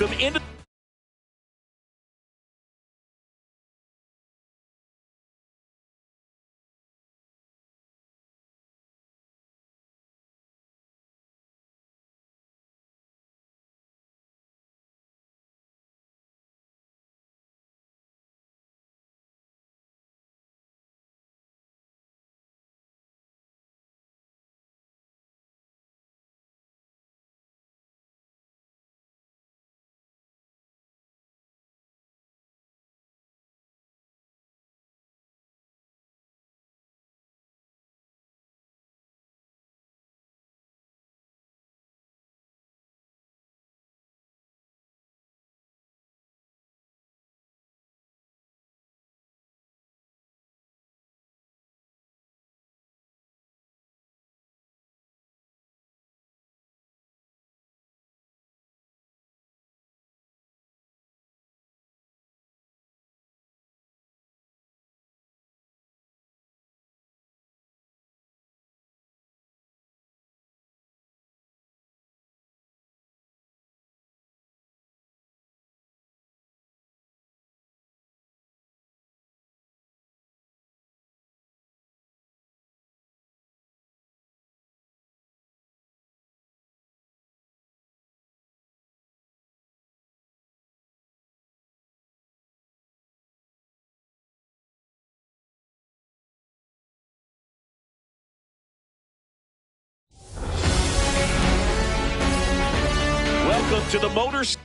Welcome into welcome to the Motors.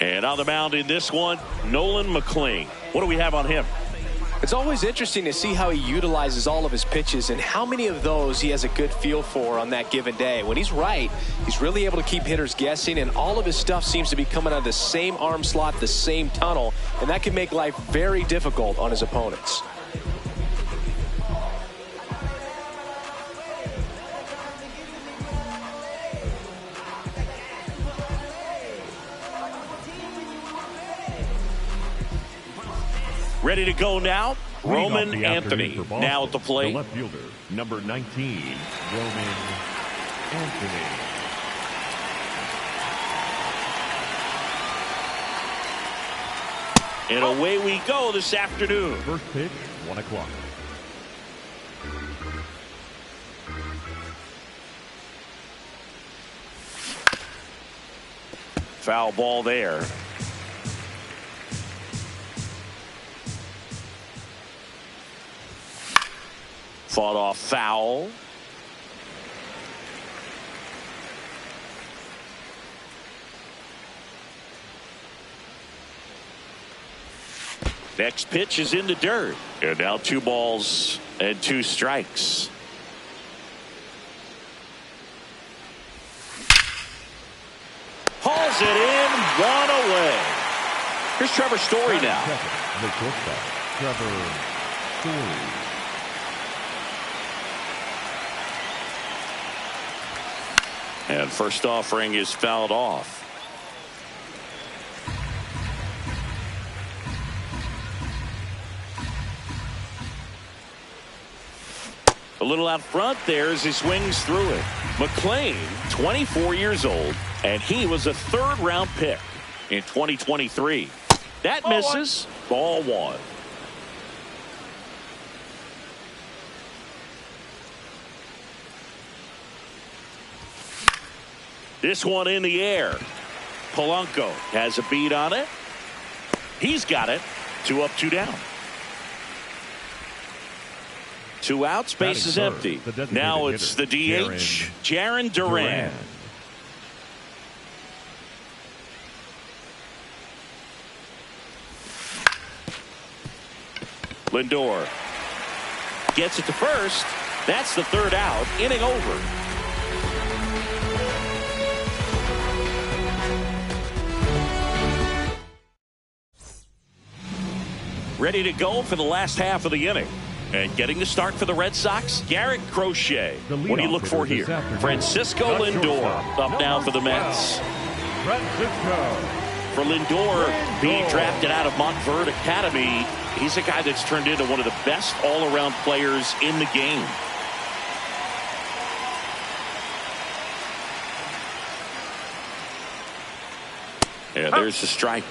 And on the mound in this one, Nolan McLean. What do we have on him? It's always interesting to see how he utilizes all of his pitches and how many of those he has a good feel for on that given day. When he's right, he's really able to keep hitters guessing, and all of his stuff seems to be coming out of the same arm slot, the same tunnel, and that can make life very difficult on his opponents. Ready to go now, Roman Anthony now at the plate. The left fielder, number 19, Roman Anthony. And away we go this afternoon. First pitch, 1 o'clock. Foul ball there. Fought off foul. Next pitch is in the dirt. And now 2 balls and 2 strikes. Hauls it in, 1 away. Here's Trevor Story now. The shortstop, Trevor Story. And first offering is fouled off. A little out front there as he swings through it. McLean, 24 years old, and he was a 3rd-round pick in 2023. That misses. Ball 1. This one in the air. Polanco has a beat on it. He's got it. 2 up, 2 down. 2 outs, base is empty. Now it's the DH, Jarren Duran. Lindor gets it to first. That's the 3rd out. Inning over. Ready to go for the last half of the inning. And getting the start for the Red Sox, Garrett Crochet. What do you look for here? Francisco Lindor up now for the Mets. For Lindor, being drafted out of Montverde Academy, he's a guy that's turned into one of the best all-around players in the game. And there's the strike.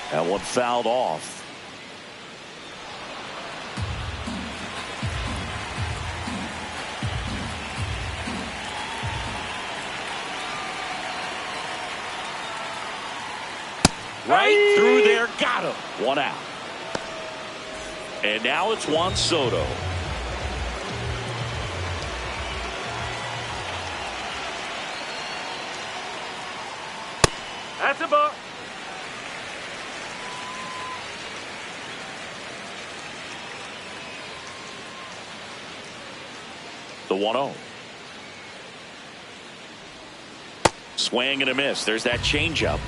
That one fouled off. Right through there, got him. 1 out. And now it's Juan Soto. That's a ball. The 1-0. Swing and a miss. There's that changeup.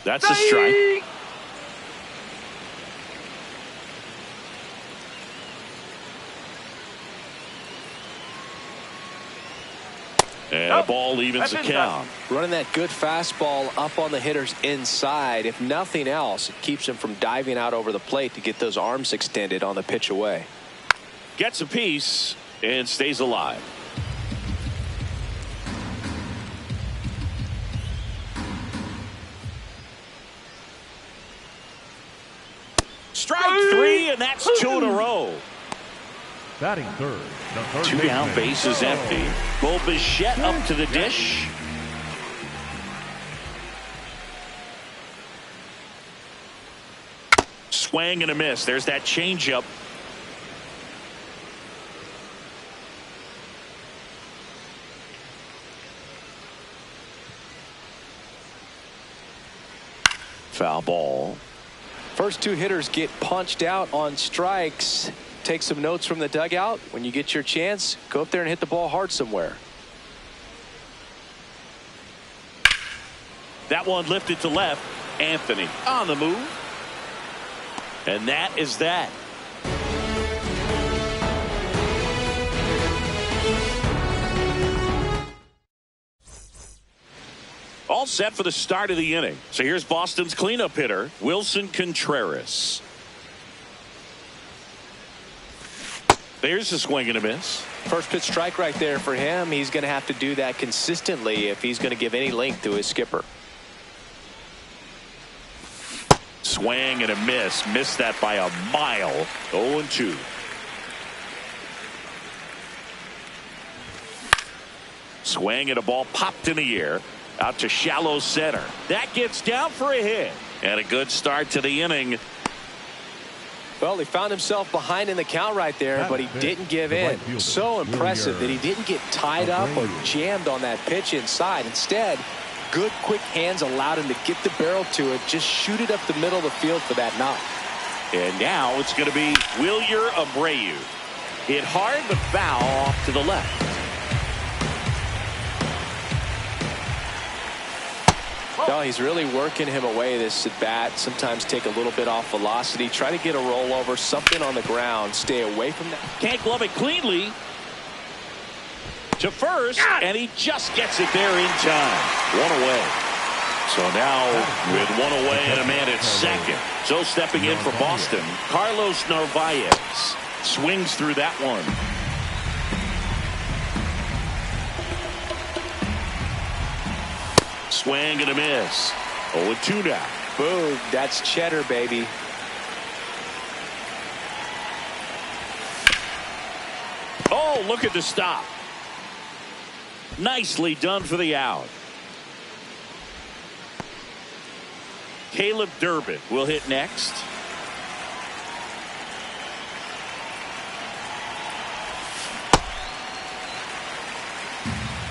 That's a strike. And a ball evens the count. Running that good fastball up on the hitter's inside. If nothing else, it keeps him from diving out over the plate to get those arms extended on the pitch away. Gets a piece and stays alive. Strike 3, and that's 2 in a row. Batting third, the third Two down, baseman. base is empty. Bo Bichette up to the dish. Swing and a miss. There's that changeup. Foul ball. First two hitters get punched out on strikes. Take some notes from the dugout. When you get your chance, go up there and hit the ball hard somewhere. That one lifted to left. Anthony on the move. And that is that. All set for the start of the inning. So here's Boston's cleanup hitter, Wilson Contreras. There's a swing and a miss. First pitch strike right there for him. He's going to have to do that consistently if he's going to give any length to his skipper. Swing and a miss. Missed that by a mile. 0-2. Swing and a ball popped in the air. Out to shallow center. That gets down for a hit. And a good start to the inning. Well, he found himself behind in the count right there, but he didn't give in. So impressive that he didn't get tied up or jammed on that pitch inside. Instead, good quick hands allowed him to get the barrel to it, just shoot it up the middle of the field for that knock. And now it's going to be Wilyer Abreu. Hit hard but foul off to the left. No, he's really working him away this at bat. Sometimes take a little bit off velocity. Try to get a rollover, something on the ground. Stay away from that. Can't glove it cleanly. To first, and he just gets it there in time. One away. So now with one away and a man at second. So stepping in for Boston, Carlos Narvaez swings through that one. Swing and a miss. 0-2 now. Boom, that's cheddar, baby. Oh, look at the stop. Nicely done for the out. Caleb Durbin will hit next.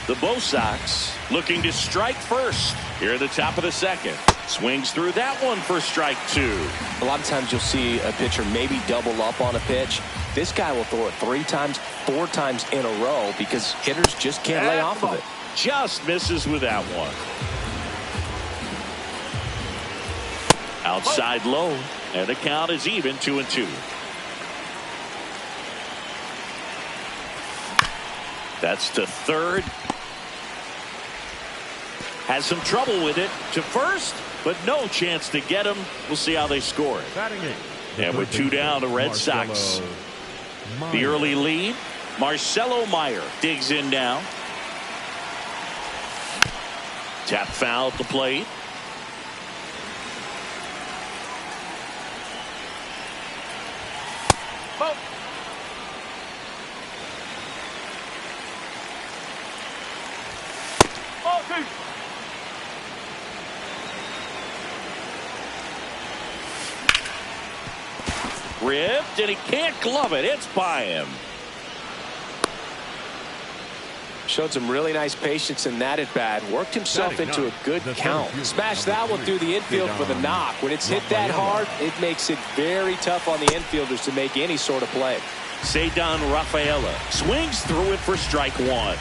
The Bo Sox looking to strike first here at the top of the second. Swings through that one for strike two. A lot of times you'll see a pitcher maybe double up on a pitch. This guy will throw it 3 times, 4 times in a row because hitters just can't lay off of it. Just misses with that one. Outside low, and the count is even 2-2. That's to third. Has some trouble with it to first, but no chance to get him. We'll see how they score it. And with 2 down, the Red Sox. The early lead. Marcelo Meyer digs in now. Tap foul at the plate. Ripped, and he can't glove it. It's by him. Showed some really nice patience in that at bat. Worked himself into a good count. Smashed that one through the infield for the knock. When it's hit that hard, it makes it very tough on the infielders to make any sort of play. Cedar Rafaela swings through it for strike one.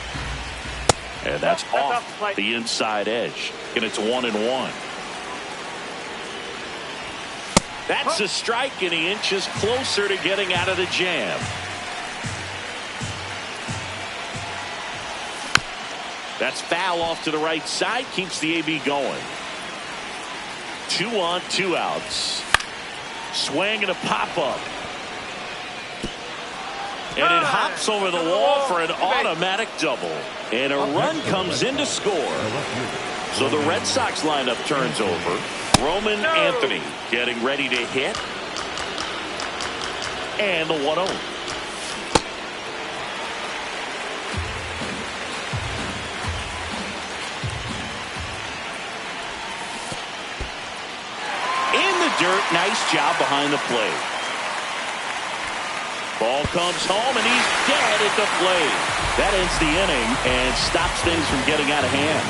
And that's off the inside edge. And it's 1-1. That's a strike, and he inches closer to getting out of the jam. That's foul off to the right side. Keeps the AB going. 2 on, 2 outs. Swing and a pop-up. And it hops over the wall for an automatic double. And a run comes in to score. So the Red Sox lineup turns over. Roman Anthony getting ready to hit. And the 1-0. dirt. Nice job behind the plate. Ball comes home, and he's dead at the plate. That ends the inning and stops things from getting out of hand.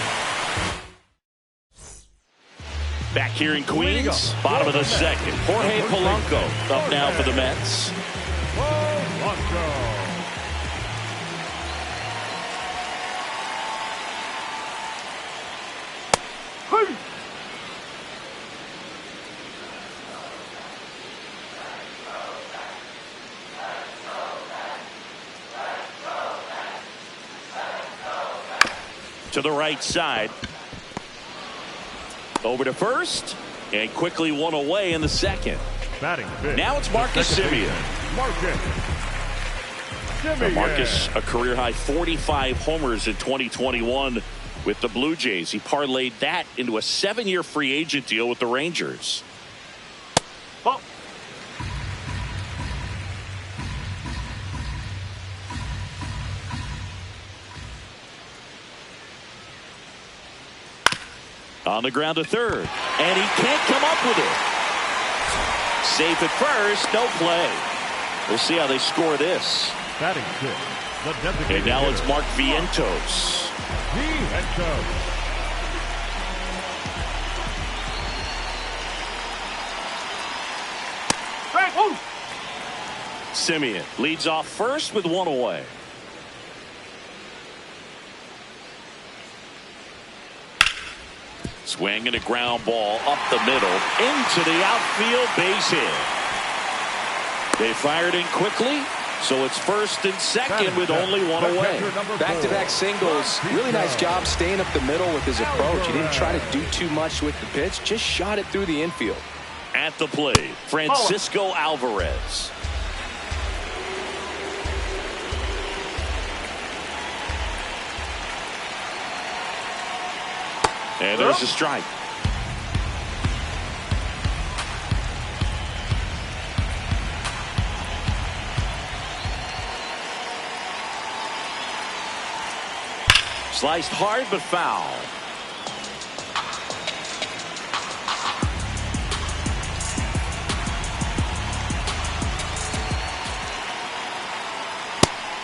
Back here in Queens, bottom of the second. Jorge Polanco up now for the Mets. To the right side. Over to first. And quickly one away in the second. Now it's Marcus Semien. Marcus, a career-high 45 homers in 2021 with the Blue Jays. He parlayed that into a 7-year free agent deal with the Rangers. Oh. On the ground to third. And he can't come up with it. Safe at first. No play. We'll see how they score this. And now it's Mark Vientos. Semien leads off first with one away. Swing and a ground ball up the middle into the outfield, base hit. They fired in quickly, so it's first and second with only one away. Back-to-back singles. Really nice job staying up the middle with his approach. He didn't try to do too much with the pitch, just shot it through the infield. At the plate, Francisco Alvarez. And there's a strike. Sliced hard but foul.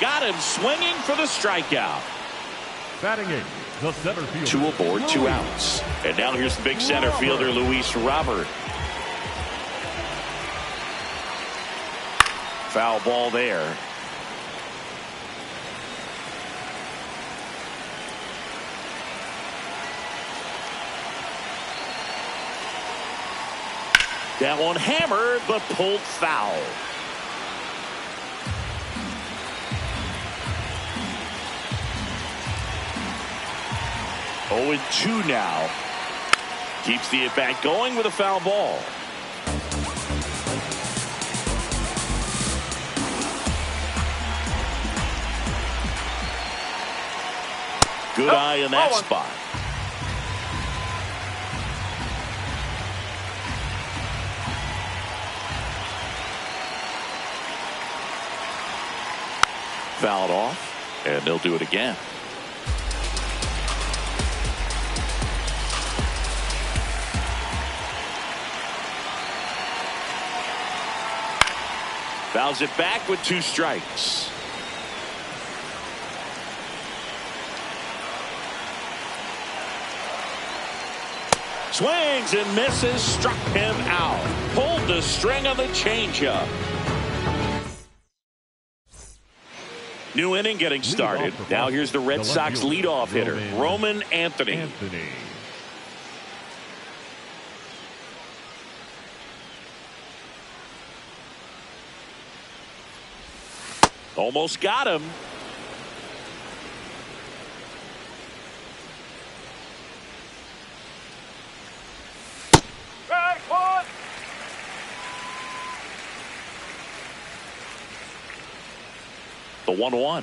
Got him swinging for the strikeout. Batting eight, the center fielder. 2 aboard, 2 outs. And now here's the big center fielder, Luis Robert. Foul ball there. That one hammered, but pulled foul. Oh, and 2 now. Keeps the at-bat going with a foul ball. Good eye in that spot. Fouled off, and they'll do it again. Fouls it back with 2 strikes. Swings and misses, struck him out. Pulled the string on the changeup. New inning getting started. Now here's the Red Sox leadoff hitter, Roman Anthony. Almost got him. The 1-1.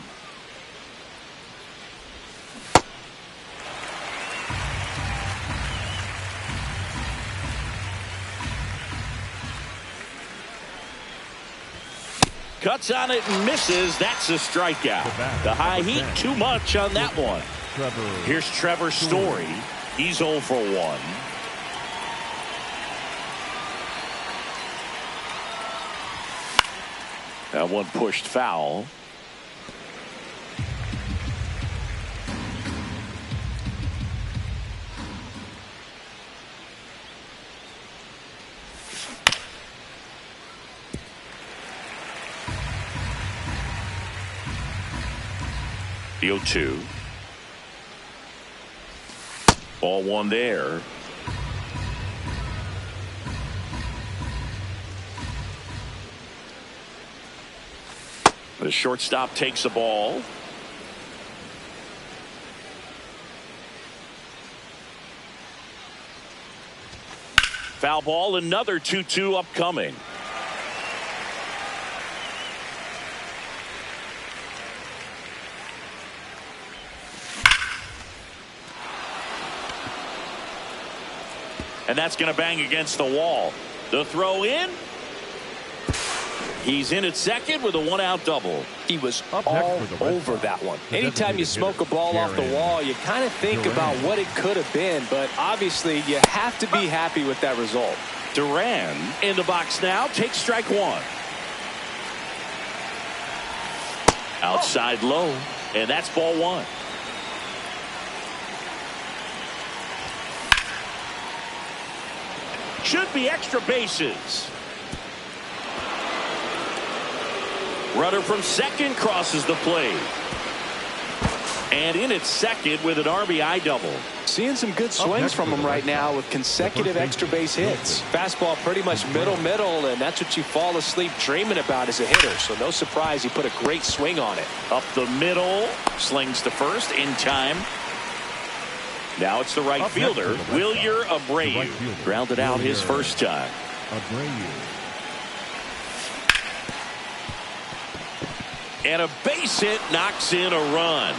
Cuts on it and misses. That's a strikeout. The high heat, too much on that one. Here's Trevor Story. He's 0 for 1. That one pushed foul. The 0-2. Ball one there. The shortstop takes the ball. Foul ball, another 2-2 upcoming. And that's going to bang against the wall. The throw in. He's in at second with a one-out double. He was all over that one. Anytime you smoke a ball off the wall, you kind of think about what it could have been, but obviously you have to be happy with that result. Duran in the box now, takes strike one. Outside low, and that's ball one. Should be extra bases. Runner from second crosses the plate. And in at second with an RBI double. Seeing some good swings from him right now with consecutive extra base hits. Fastball pretty much middle, and that's what you fall asleep dreaming about as a hitter. So no surprise he put a great swing on it. Up the middle, slings to first in time. Now it's the right fielder, Wilyer Abreu. Grounded out his first time. And a base hit knocks in a run.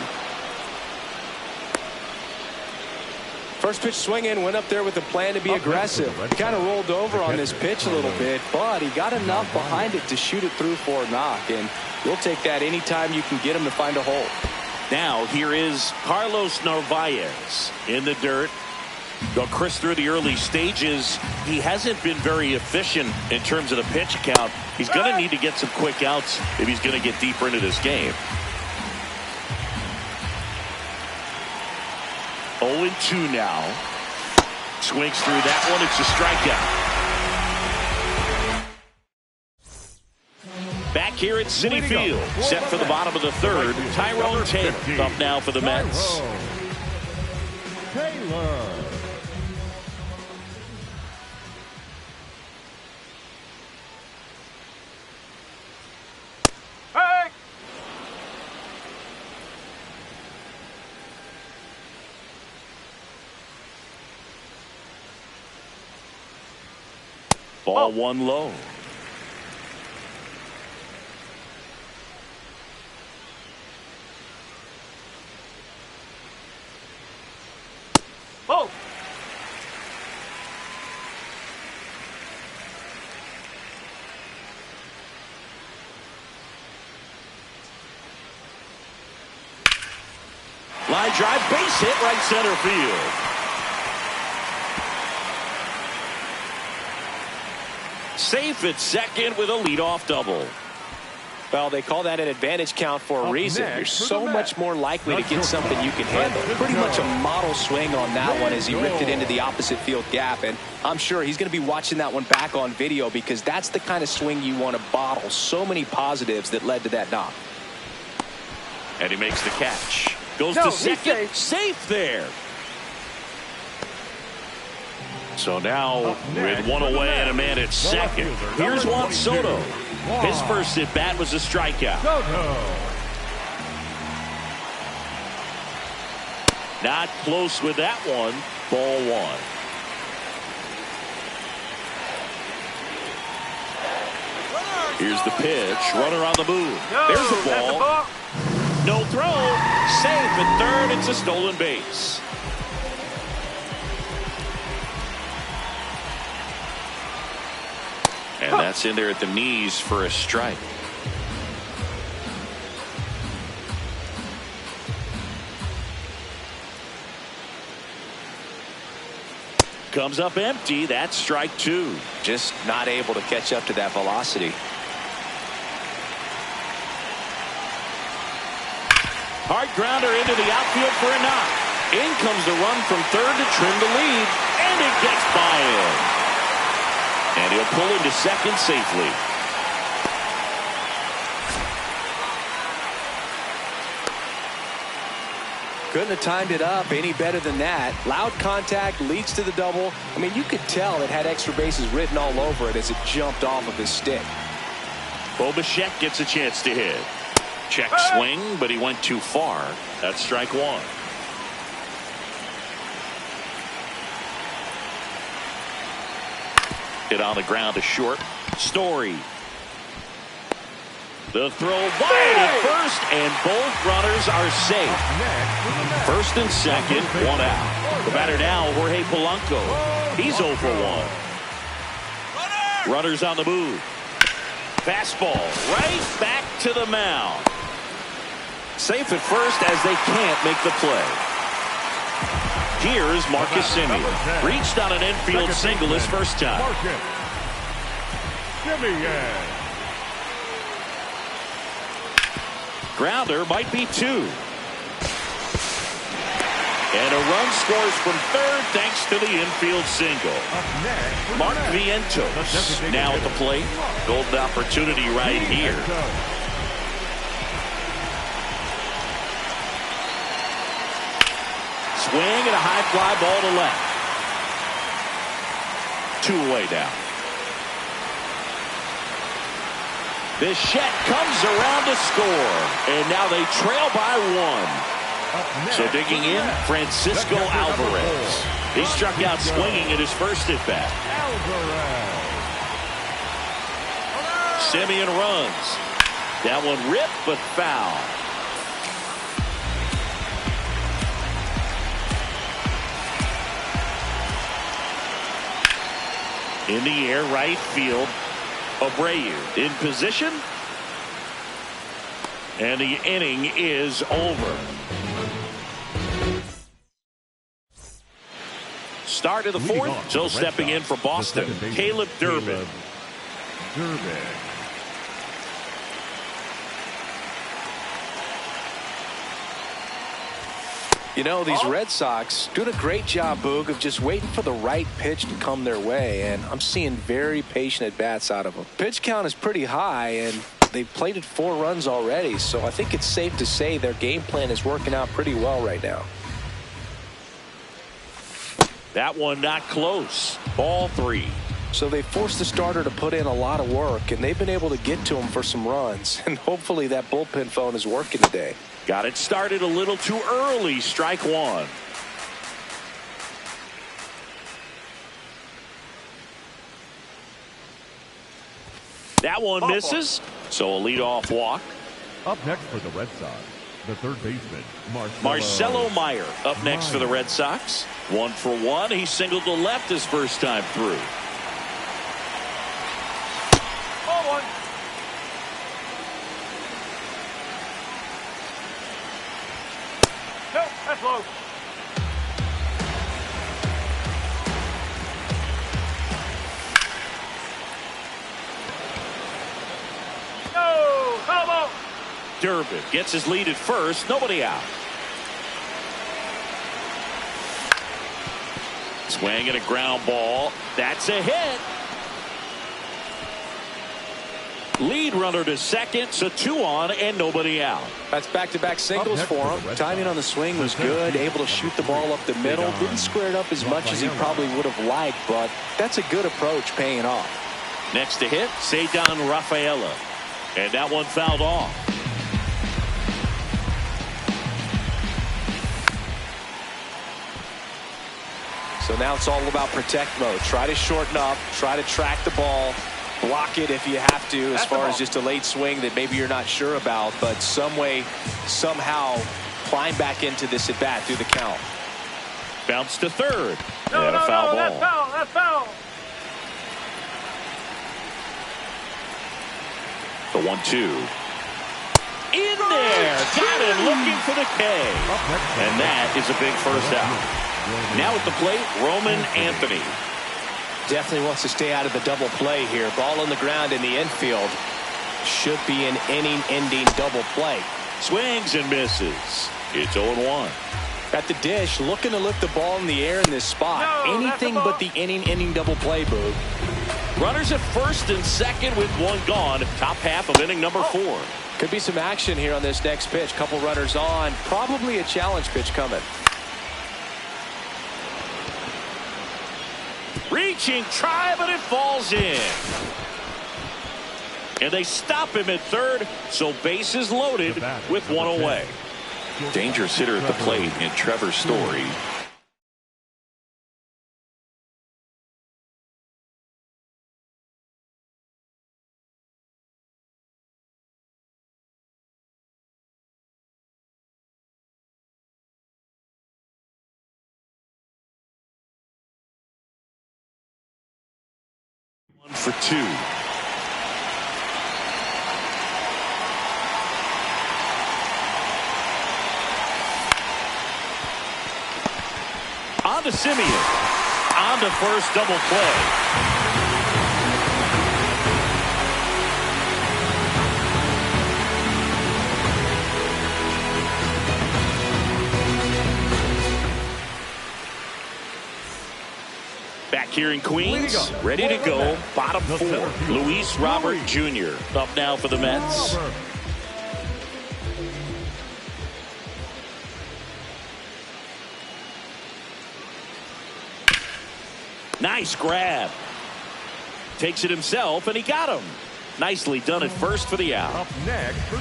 First pitch swinging, went up there with a plan to be aggressive. He kind of rolled over on this pitch a little bit, but he got enough behind it to shoot it through for a knock. And you'll take that anytime you can get him to find a hole. Now here is Carlos Narvaez in the dirt. Well, Chris, through the early stages, he hasn't been very efficient in terms of the pitch count. He's going to need to get some quick outs if he's going to get deeper into this game. 0-2 now. Swings through that one. It's a strikeout. Back here at Citi Field, set for the bottom of the third. Tyrone Taylor up now for the Mets. Taylor. Ball one low. Oh! Line drive, base hit, right center field. Safe at second with a leadoff double. Well, they call that an advantage count for a reason. You're so much more likely to get something you can handle. Pretty much a model swing on that one as he ripped it into the opposite field gap. And I'm sure he's going to be watching that one back on video because that's the kind of swing you want to bottle. So many positives that led to that knock. And he makes the catch. Goes to second. Safe there. So now with one away and a man at second. Here's Juan Soto. His first at bat was a strikeout. Not close with that one. Ball one. Here's the pitch. Runner on the move. There's the ball. No throw. Safe at third. It's a stolen base. And that's in there at the knees for a strike. Comes up empty. That's strike two. Just not able to catch up to that velocity. Hard grounder into the outfield for a knock. In comes the run from third to trim the lead, and it gets by him. And he'll pull into second safely. Couldn't have timed it up any better than that. Loud contact leads to the double. I mean, you could tell it had extra bases written all over it as it jumped off of his stick. Bo Bichette gets a chance to hit. Check swing, but he went too far. That's strike one. Hit on the ground to short. Story. The throw wide at first, and both runners are safe. First and second, one out. The batter now, Jorge Polanco. He's 0 for 1. Runners on the move. Fastball right back to the mound. Safe at first as they can't make the play. Here's Marcus Semien. Reached on an infield single his first time. Grounder might be 2. And a run scores from third thanks to the infield single. Mark Vientos now at the plate. Golden opportunity right here. Swing and a high fly ball to left. 2 away now. Bichette comes around to score, and now they trail by 1. So digging in, Francisco Alvarez. He struck out swinging at his first at bat. Semien runs. That one ripped but foul. In the air, right field. Abreu in position. And the inning is over. Start of the fourth. So stepping in for Boston, Caleb Durbin. You know, these Red Sox doing a great job, Boog, of just waiting for the right pitch to come their way, and I'm seeing very patient at-bats out of them. Pitch count is pretty high, and they've plated 4 runs already, so I think it's safe to say their game plan is working out pretty well right now. That one not close. Ball 3. So they forced the starter to put in a lot of work, and they've been able to get to him for some runs, and hopefully that bullpen phone is working today. Got it started a little too early. Strike 1. That one misses. So a leadoff walk. Up next for the Red Sox, the third baseman, Marcelo Meyer up next for the Red Sox. 1 for 1. He singled to left his first time through. Ball 1. No, that's low. No, foul ball. Durbin gets his lead at first. Nobody out. Swing and a ground ball. That's a hit. Lead runner to second, so 2 on and nobody out. That's back-to-back singles for him. Timing on the swing was good, able to shoot the ball up the middle. Didn't square it up as much as he probably would have liked, but that's a good approach paying off. Next to hit, Cedar Rafaela. And that one fouled off. So now it's all about protect mode. Try to shorten up, try to track the ball. Block it if you have to, as far as just a late swing that maybe you're not sure about, but some way, somehow climb back into this at bat through the count. Bounce to third. No, and a foul ball. That's foul. That's foul. The 1-2. In there. Got him looking for the K. And that is a big first out. Now at the plate, Roman Anthony. Definitely wants to stay out of the double play here. Ball on the ground in the infield. Should be an inning-ending double play. Swings and misses. It's 0-1. At the dish, looking to lift the ball in the air in this spot. No, Anything but the inning double play, Boog. Runners at first and second with one gone. Top half of inning number 4. Could be some action here on this next pitch. Couple runners on. Probably a challenge pitch coming. Reaching, try, but it falls in. And they stop him at third, so bases loaded with one away. Dangerous hitter at the plate in Trevor Story. For 2. On to Simeon. On to first, double play. Back here in Queens, ready to go, bottom 4. Luis Robert Jr. up now for the Mets. Nice grab. Takes it himself, and he got him. Nicely done at first for the out.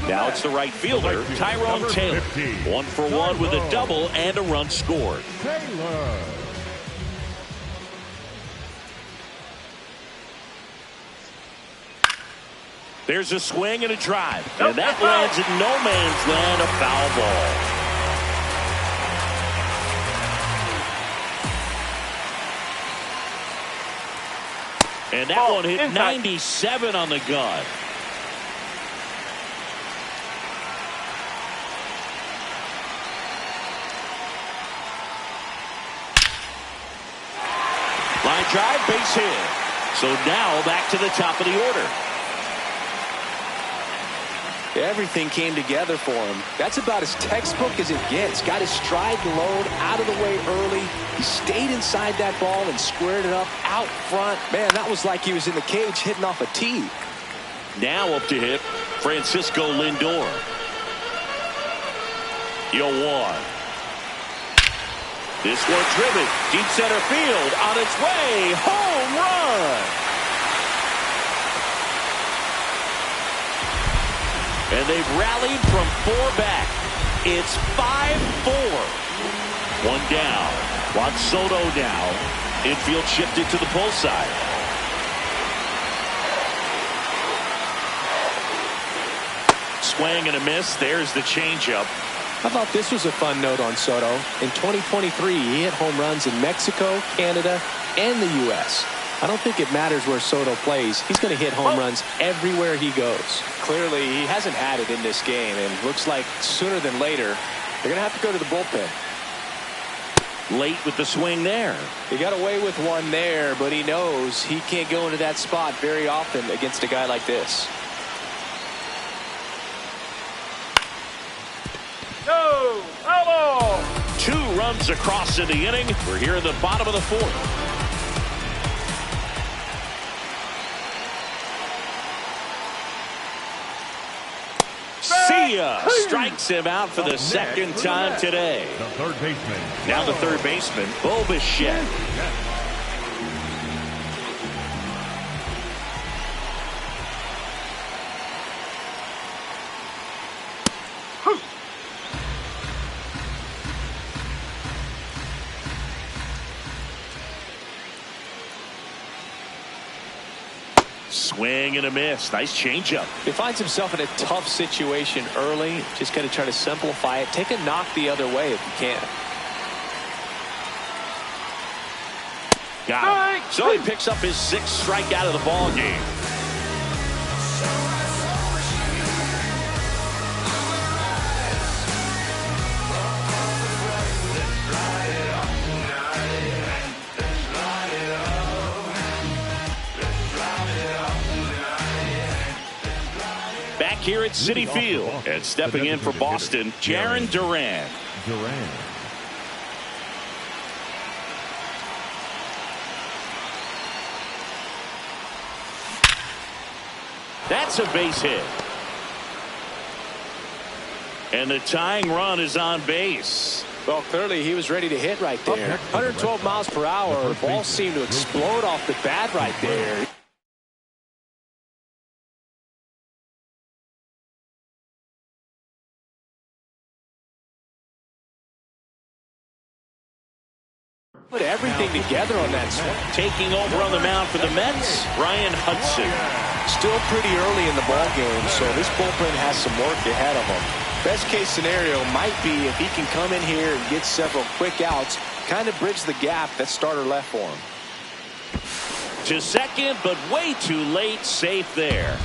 Now it's the right fielder, Tyrone Taylor. 1 for 1 with a double and a run scored. There's a swing and a drive. And that lands in no man's land, a foul ball. And that one hit 97 on the gun. Line drive, base hit. So now back to the top of the order. Everything came together for him. That's about as textbook as it gets. Got his stride load out of the way early. He stayed inside that ball and squared it up out front. Man, that was like he was in the cage hitting off a tee. Now up to hit, Francisco Lindor. 0-1. This one driven. Deep center field. On its way. Home run. And they've rallied from 4 back. It's 5-4. 1 down. Juan Soto now. Infield shifted to the pull side. Swing and a miss. There's the changeup. How about this was a fun note on Soto? In 2023, he hit home runs in Mexico, Canada, and the U.S. I don't think it matters where Soto plays. He's going to hit home runs everywhere he goes. Clearly, he hasn't had it in this game, and looks like sooner than later, they're going to have to go to the bullpen. Late with the swing there. He got away with one there, but he knows he can't go into that spot very often against a guy like this. No, elbow. 2 runs across in the inning. We're here in the bottom of the 4th. Strikes him out for the second time today. The third baseman. Now the third baseman, Bo Bichette. Swing and a miss. Nice changeup. He finds himself in a tough situation early. Just got to try to simplify it. Take a knock the other way if you can. Got him. So he picks up his 6th strikeout of the ball game. here at Citi Field. And stepping in for Boston, Jarren Duran. That's a base hit. And the tying run is on base. Well, clearly he was ready to hit right there. 112 miles per hour. The ball seemed to explode off the bat right there. Put everything together on that swing. Taking over on the mound for the Mets, Ryan Hudson. Still pretty early in the ball game, so this bullpen has some work ahead of him. Best case scenario might be if he can come in here and get several quick outs, kind of bridge the gap that starter left for him. To second, but way too late. Safe there.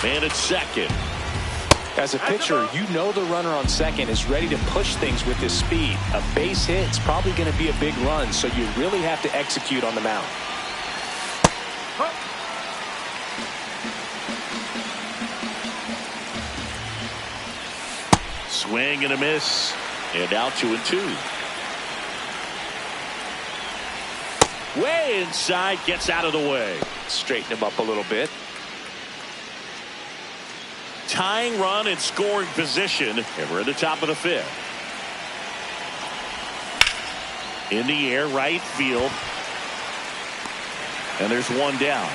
Man at second. As a pitcher, you know the runner on second is ready to push things with his speed. A base hit is probably going to be a big run, so you really have to execute on the mound. Swing and a miss. And now 2-2. Way inside, gets out of the way. Straighten him up a little bit. Tying run in scoring position, and we're at the top of the fifth. In the air, right field. And there's one down.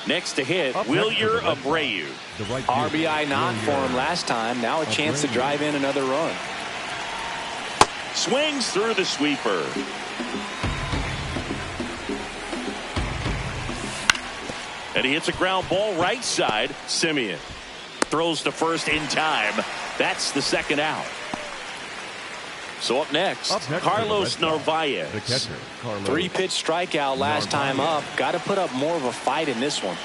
Next to hit, Wilyer Abreu. RBI knock for him last time. Now a chance to drive in another run. Swings through the sweeper. And he hits a ground ball right side. Semien throws to first in time. That's the second out. So up next Carlos Narvaez. The catcher, Carlos. 3-pitch strikeout last time up. Got to put up more of a fight in this one.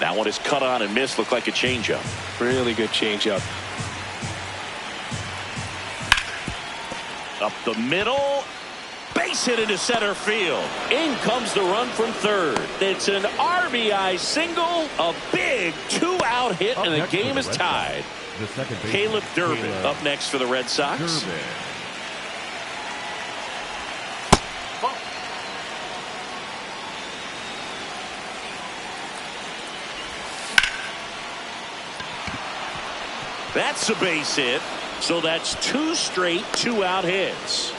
That one is cut on and missed. Looked like a changeup. Really good changeup. Up the middle. Base hit into center field. In comes the run from third. It's an RBI single. A big 2-out hit, and the game is tied. Caleb Durbin up next for the Red Sox. That's a base hit. So that's 2 straight 2-out hits.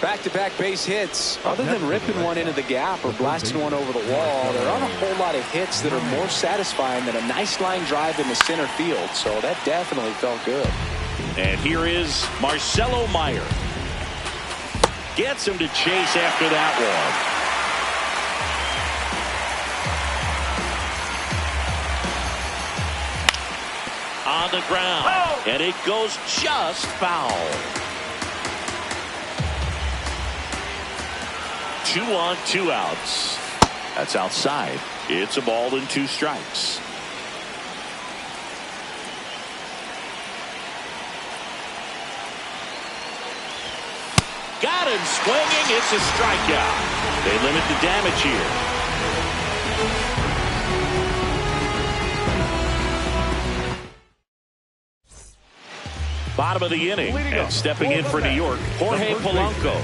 Back-to-back base hits. Other than ripping one into the gap or blasting one over the wall, there aren't a whole lot of hits that are more satisfying than a nice line drive in the center field. So that definitely felt good. And here is Marcelo Meyer. Gets him to chase after that one. On the ground. And it goes just foul. 2 on, 2 outs. That's outside. It's a ball and 2 strikes. Got him swinging. It's a strikeout. They limit the damage here. Bottom of the inning, and stepping in for New York, Jorge Polanco.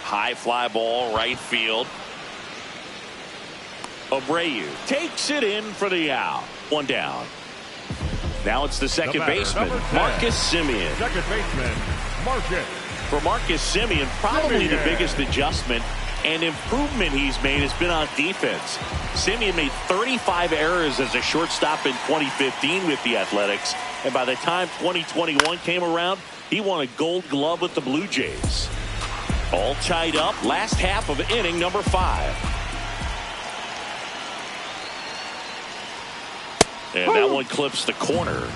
High fly ball, right field. Abreu takes it in for the out. 1 down. Now it's the second baseman, Marcus Semien. Second baseman, Marcus. For Marcus Semien, probably the biggest adjustment and improvement he's made has been on defense. Semien made 35 errors as a shortstop in 2015 with the Athletics, and by the time 2021 came around, he won a Gold Glove with the Blue Jays. All tied up, last half of inning number 5. And that one clips the corner.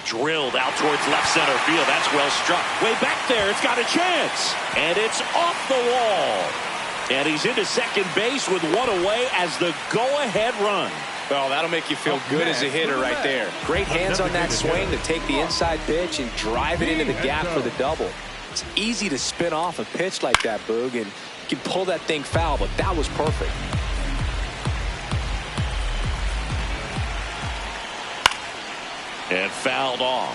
Drilled out towards left center field. That's well struck. Way back there. It's got a chance. And it's off the wall. And he's into second base with one away as the go-ahead run. Well, that'll make you feel good as a hitter right there. Great hands on that swing to take the inside pitch and drive it into the gap for the double. It's easy to spin off a pitch like that, Boog, and you can pull that thing foul, but that was perfect. And fouled off.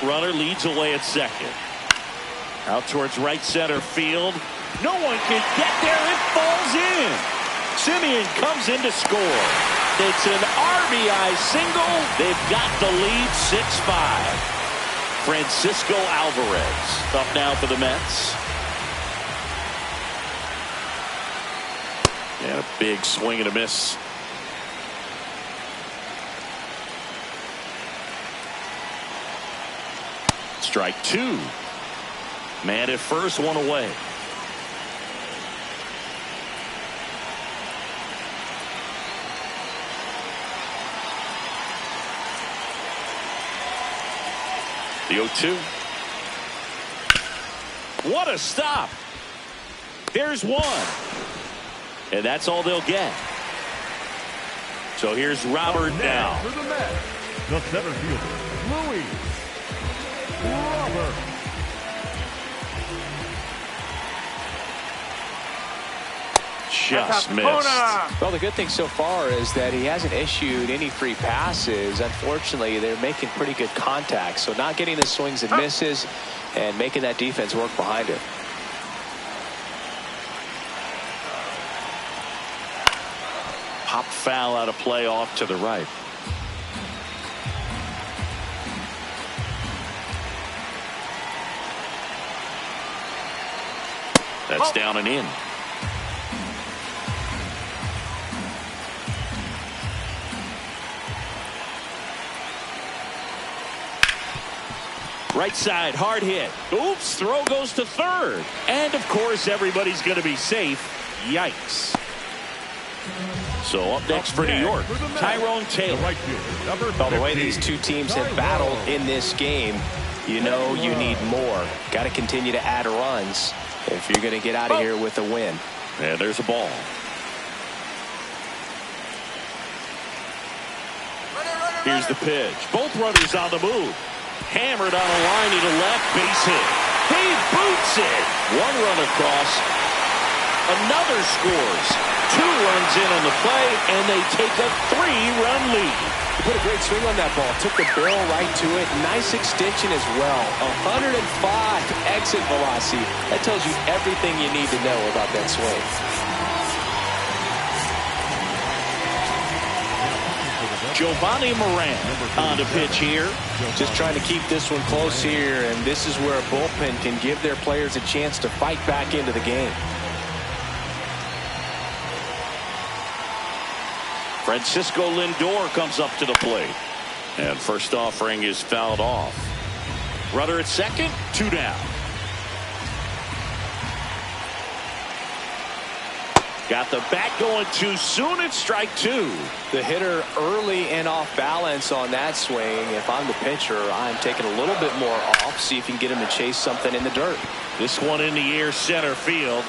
Runner leads away at second. Out towards right center field. No one can get there. It falls in. Simeon comes in to score. It's an RBI single. They've got the lead 6-5. Francisco Alvarez up now for the Mets. And a big swing and a miss. Strike two. Man at first, one away. The 0-2. What a stop. There's one. And that's all they'll get. So here's Robert now. For the Mets, the center fielder, Louis Robert. Just missed. Well, the good thing so far is that he hasn't issued any free passes. Unfortunately, they're making pretty good contact. So not getting the swings and misses and making that defense work behind it. Pop foul out of play off to the right. That's down and in. Right side, hard hit. Oops, throw goes to third. And, of course, everybody's going to be safe. Yikes. So up next for New York, Tyrone Taylor. Well, the way these two teams have battled in this game, you know you need more. Got to continue to add runs if you're going to get out of here with a win. And there's a ball. Here's the pitch. Both runners on the move. Hammered on a line to left, base hit. He boots it. One run across. Another scores. Two runs in on the play, and they take a 3-run lead. He put a great swing on that ball. Took the barrel right to it. Nice extension as well. 105 exit velocity. That tells you everything you need to know about that swing. Giovanni Moran on the pitch here. Just trying to keep this one close here, and this is where a bullpen can give their players a chance to fight back into the game. Francisco Lindor comes up to the plate. And first offering is fouled off. Runner at second, 2 down. Got the bat going too soon. It's strike 2. The hitter early and off balance on that swing. If I'm the pitcher, I'm taking a little bit more off. See if you can get him to chase something in the dirt. This one in the air, center field.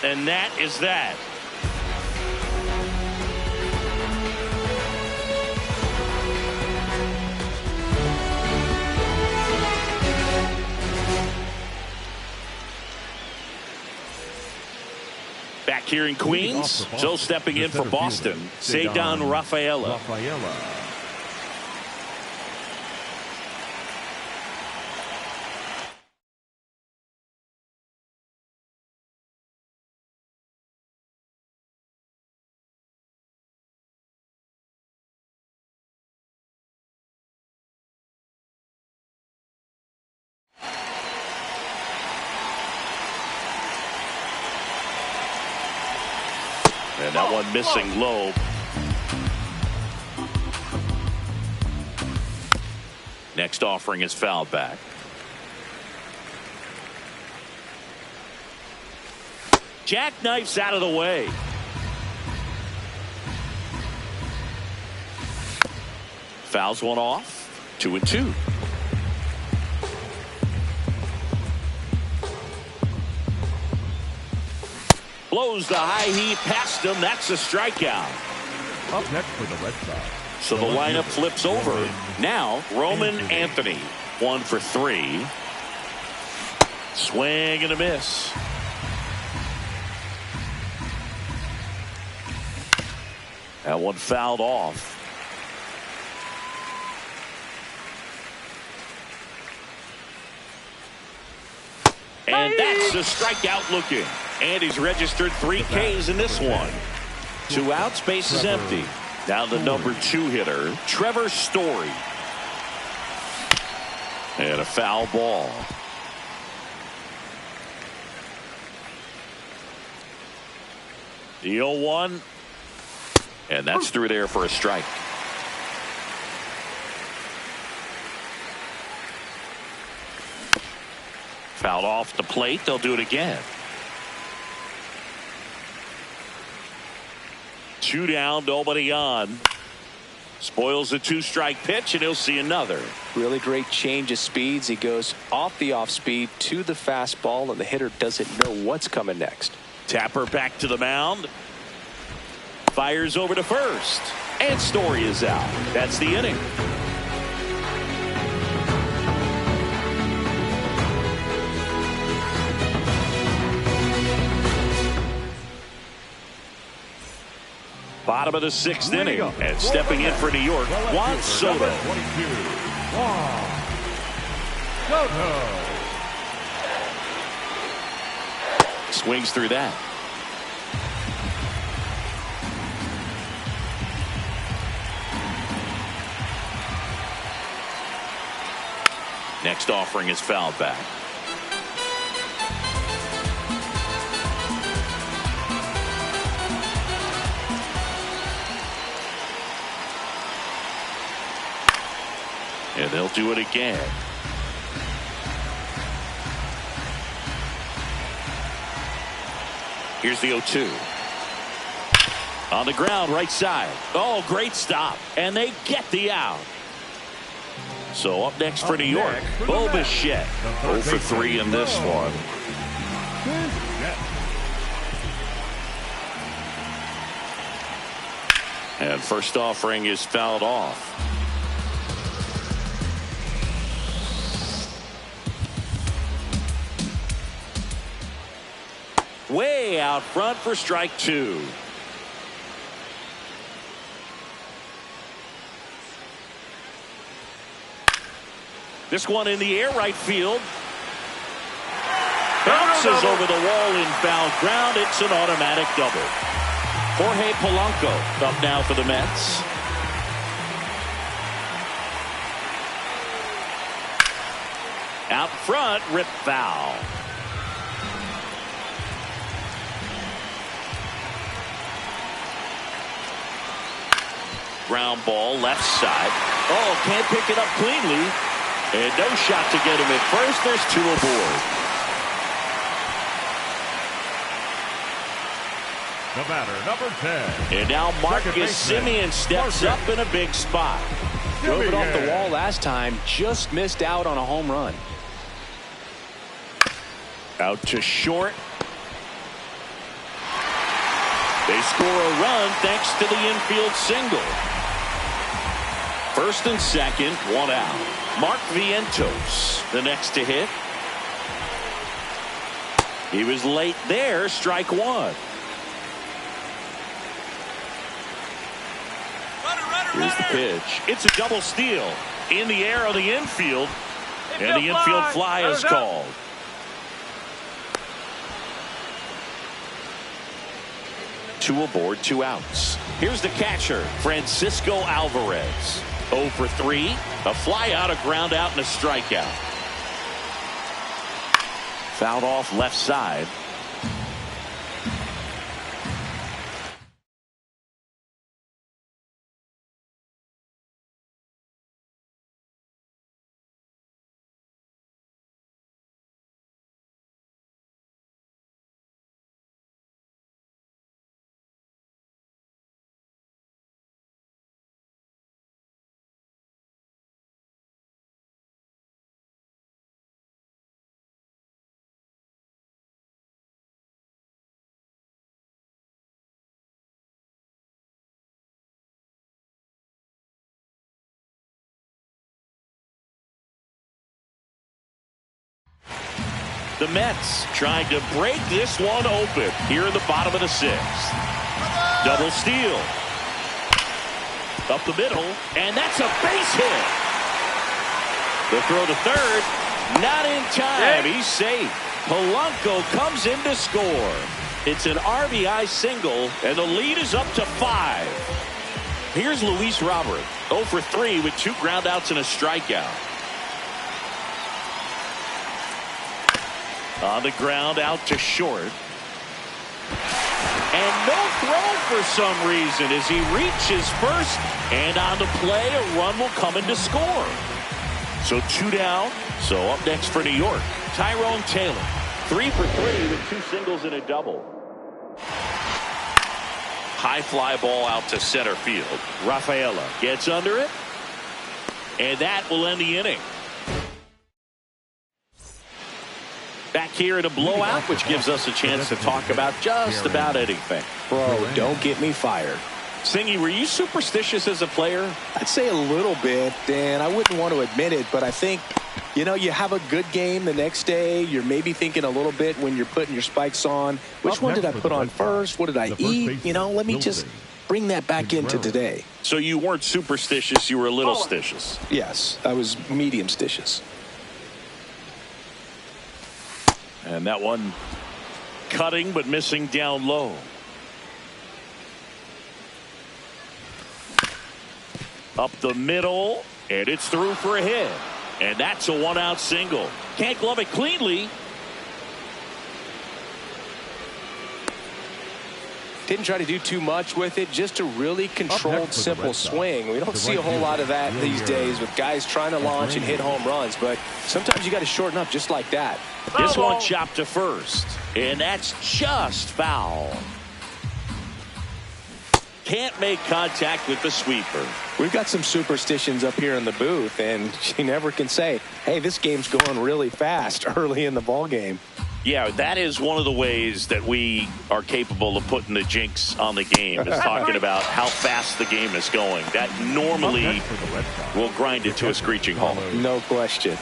And that is that. Back here in Queens, so stepping in for Boston, Cedar Rafaela. And that one missing low. Next offering is fouled back. Jackknifes out of the way. Fouls one off. 2-2. Blows the high heat past him. That's a strikeout. Up next for the Red Sox. So the lineup flips over. Now, Roman Anthony. 1 for 3. Swing and a miss. That one fouled off. And that's a strikeout looking. And he's registered 3 Ks in this one. 2 outs, base is empty. Down to number 2 hitter, Trevor Story. And a foul ball. The 0-1. And that's through there for a strike. Fouled off the plate. They'll do it again. 2 down, nobody on. Spoils a 2-strike pitch, and he'll see another. Really great change of speeds. He goes off the off speed to the fastball, and the hitter doesn't know what's coming next. Tapper back to the mound. Fires over to first. And Story is out. That's the inning. Bottom of the 6th inning. And stepping in for New York, Juan Soto. 22. Juan Soto. Swings through that. Next offering is fouled back. And they'll do it again. Here's the 0-2. On the ground, right side. Oh, great stop. And they get the out. So up next for New York, Bo Bichette. 0 for 3 in this one. And first offering is fouled off. Way out front for strike 2. This one in the air, right field. Bounces over the wall in foul ground. It's an automatic double. Jorge Polanco up now for the Mets. Out front, rip foul. Ground ball, left side. Oh, can't pick it up cleanly. And no shot to get him at first. There's 2 aboard. The batter, number 10. And now Marcus Semien steps up in a big spot. Drove it off the wall last time. Just missed out on a home run. Out to short. They score a run thanks to the infield single. First and second, 1 out. Mark Vientos, the next to hit. He was late there, strike 1. Here's the pitch. It's a double steal in the air on the infield. And the infield fly is called. Two aboard, 2 outs. Here's the catcher, Francisco Alvarez. 0 for 3. A fly out, a ground out, and a strikeout. Fouled off left side. The Mets trying to break this one open here in the bottom of the 6th. Double steal. Up the middle, and that's a base hit. The throw to third, not in time. He's safe. Polanco comes in to score. It's an RBI single, and the lead is up to 5. Here's Luis Robert, 0 for 3 with 2 groundouts and a strikeout. On the ground, out to short. And no throw for some reason as he reaches first. And on the play, a run will come in to score. So 2 down. So up next for New York, Tyrone Taylor. 3 for 3 with 2 singles and a double. High fly ball out to center field. Rafaela gets under it. And that will end the inning. Back here in a blowout, which gives us a chance to talk about just about anything. Bro, don't get me fired. Singy, were you superstitious as a player? I'd say a little bit, and I wouldn't want to admit it, but I think, you know, you have a good game the next day. You're maybe thinking a little bit when you're putting your spikes on. Which one did I put on first? What did I eat? You know, let me just bring that back into today. So you weren't superstitious, you were a little stitious. Yes, I was medium stitious. And that one cutting but missing down low. Up the middle, and it's through for a hit. And that's a 1-out single. Can't glove it cleanly. Didn't try to do too much with it, just a really controlled, simple swing. We don't see a whole lot of that these days with guys trying to launch and hit home runs, but sometimes you got to shorten up just like that. This one chopped to first, and that's just foul. Can't make contact with the sweeper. We've got some superstitions up here in the booth, and you never can say, hey, this game's going really fast early in the ball game. Yeah, that is one of the ways that we are capable of putting the jinx on the game, is talking about how fast the game is going. That normally will grind it to a screeching halt. No question.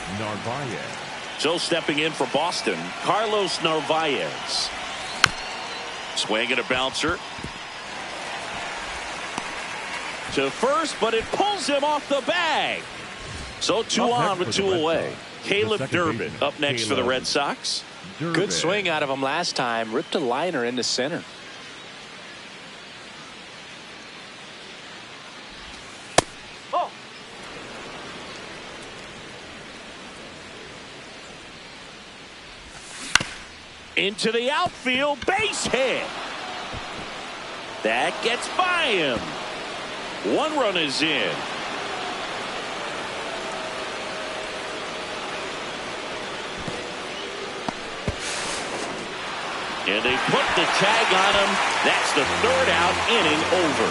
So stepping in for Boston, Carlos Narvaez. Swing and a bouncer. To first, but it pulls him off the bag. So 2 on with 2 away. Caleb Durbin up next for the Red Sox. Good swing out of him last time. Ripped a liner into center. Oh. Into the outfield, base hit. That gets by him. 1 run is in. And they put the tag on him. That's the 3rd out, inning over.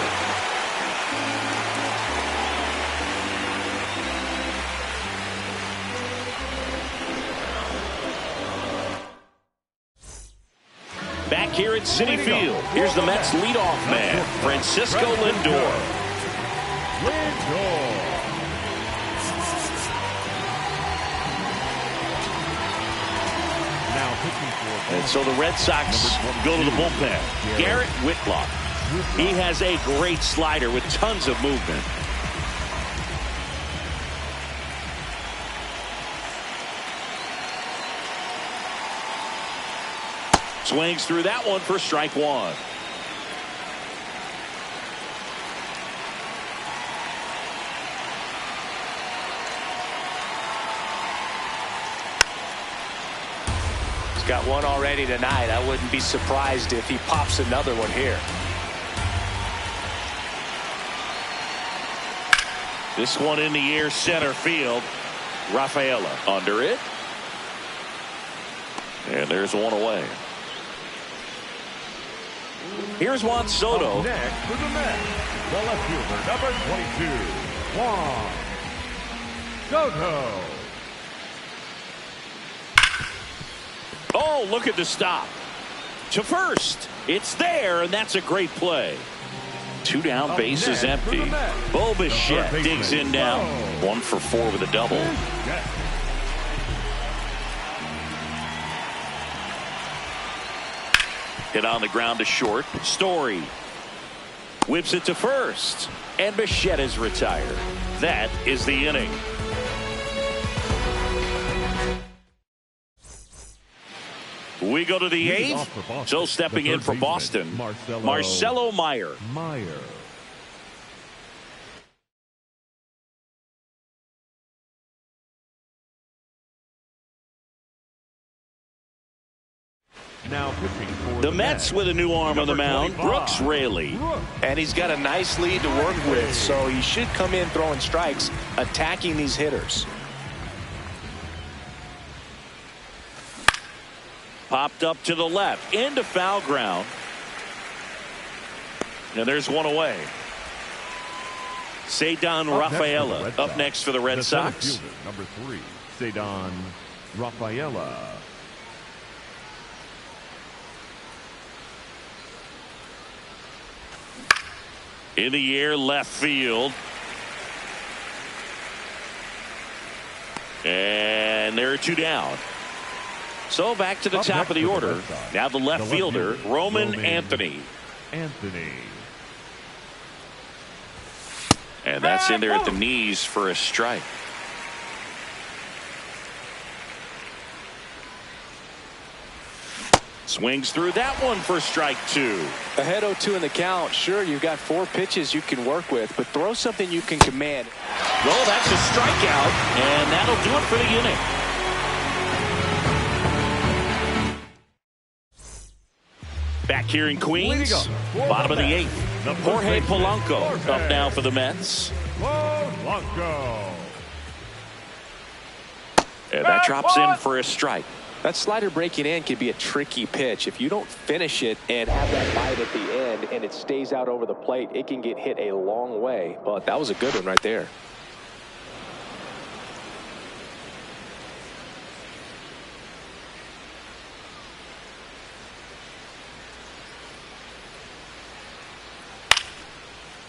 Back here at Citi Field, here's the Mets leadoff man, Francisco Lindor. And so the Red Sox go to the bullpen. Garrett Whitlock. He has a great slider with tons of movement. Swings through that one for strike 1. Got one already tonight. I wouldn't be surprised if he pops another one here. This one in the air, center field. Rafaela under it. And there's one away. Here's Juan Soto. Next for the Mets, the left fielder, number 22, Juan Soto. Oh, look at the stop. To first. It's there, and that's a great play. 2 down, base is empty. Bo Bichette digs in now. 1 for 4 with a double. Hit on the ground to short. Story whips it to first. And Bichette is retired. That is the inning. We go to the eighth. So stepping in for Boston, Marcelo Meyer. Now pitching for the Mets with a new arm on the mound, Brooks Raley. And he's got a nice lead to work with, so he should come in throwing strikes, attacking these hitters. Popped up to the left, into foul ground. And there's one away. Cedar Rafaela up next for the Red Sox. Number 3, Cedar Rafaela. In the air, left field. And there are 2 down. So back to the top of the order. Now the left fielder, Roman Anthony. And that's in there at the knees for a strike. Swings through that one for strike 2. Ahead 0-2 in the count. Sure, you've got 4 pitches you can work with, but throw something you can command. Well, that's a strikeout, and that'll do it for the inning. Back here in Queens, bottom of the 8th. Jorge Polanco up now for the Mets. And that drops in for a strike. That slider breaking in can be a tricky pitch. If you don't finish it and have that bite at the end and it stays out over the plate, it can get hit a long way. But that was a good one right there.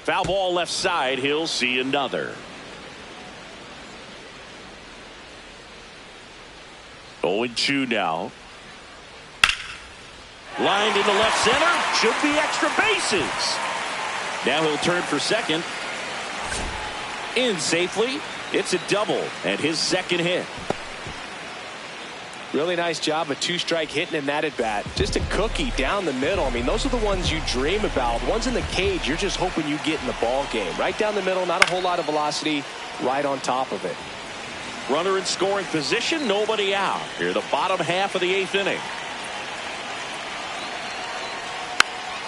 Foul ball left side. He'll see another. 0-2 now. Lined into left center. Should be extra bases. Now he'll turn for second. In safely. It's a double and his second hit. Really nice job, a 2-strike hitting in that at bat. Just a cookie down the middle. I mean, those are the ones you dream about. Ones in the cage, you're just hoping you get in the ball game. Right down the middle, not a whole lot of velocity, right on top of it. Runner in scoring position, nobody out. Here, the bottom half of the 8th inning.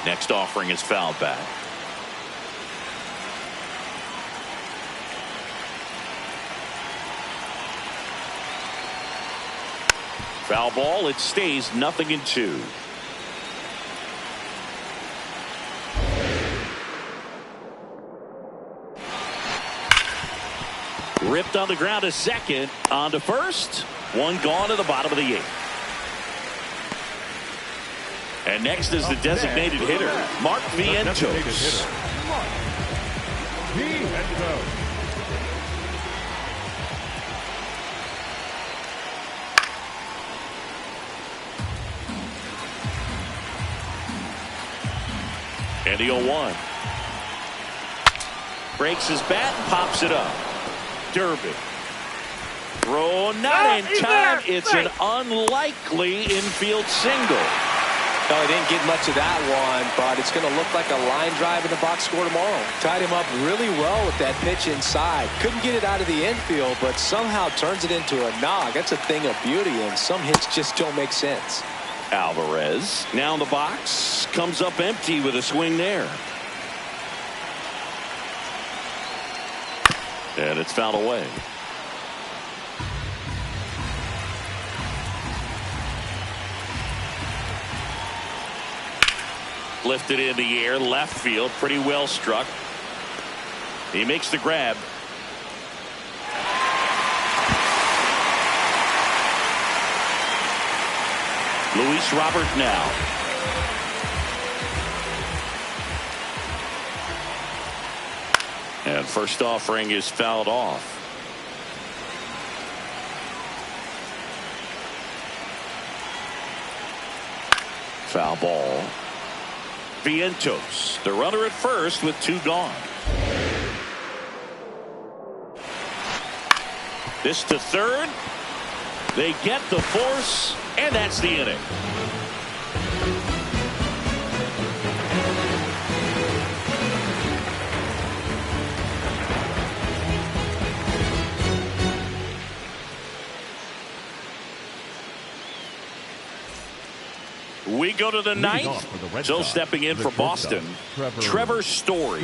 Next offering is fouled back. Foul ball. It stays 0-2. Ripped on the ground to second. On to first. One gone to the bottom of the 8th. And next is the designated hitter, Mark Vientos. And the 0-1. Breaks his bat and pops it up. Durbin. Throw not in time. It's an unlikely infield single. No, he didn't get much of that one, but it's going to look like a line drive in the box score tomorrow. Tied him up really well with that pitch inside. Couldn't get it out of the infield, but somehow turns it into a knock. That's a thing of beauty, and some hits just don't make sense. Alvarez now in the box, comes up empty with a swing there. And it's fouled away. Lifted in the air, left field, pretty well struck. He makes the grab. Luis Robert now. And first offering is fouled off. Foul ball. Vientos, the runner at first with 2 gone. This to third. They get the force, and that's the inning. We go to the ninth. So stepping in for Boston, Trevor Story.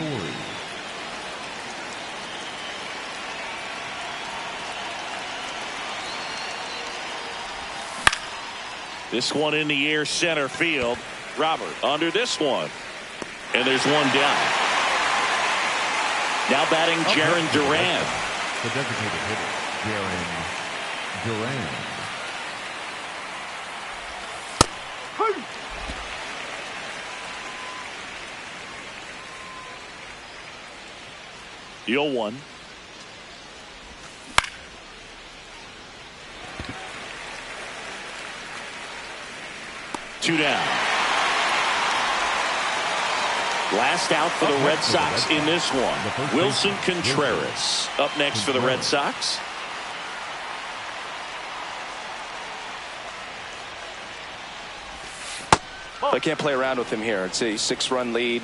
This one in the air center field. Robert under this one. And there's one down. Now batting Jaron Duran. The designated hitter, Jaron Duran. The 0-1. Two down. Last out for the Red Sox in this one. Wilson Contreras up next for the Red Sox. They can't play around with him here. It's a 6-run lead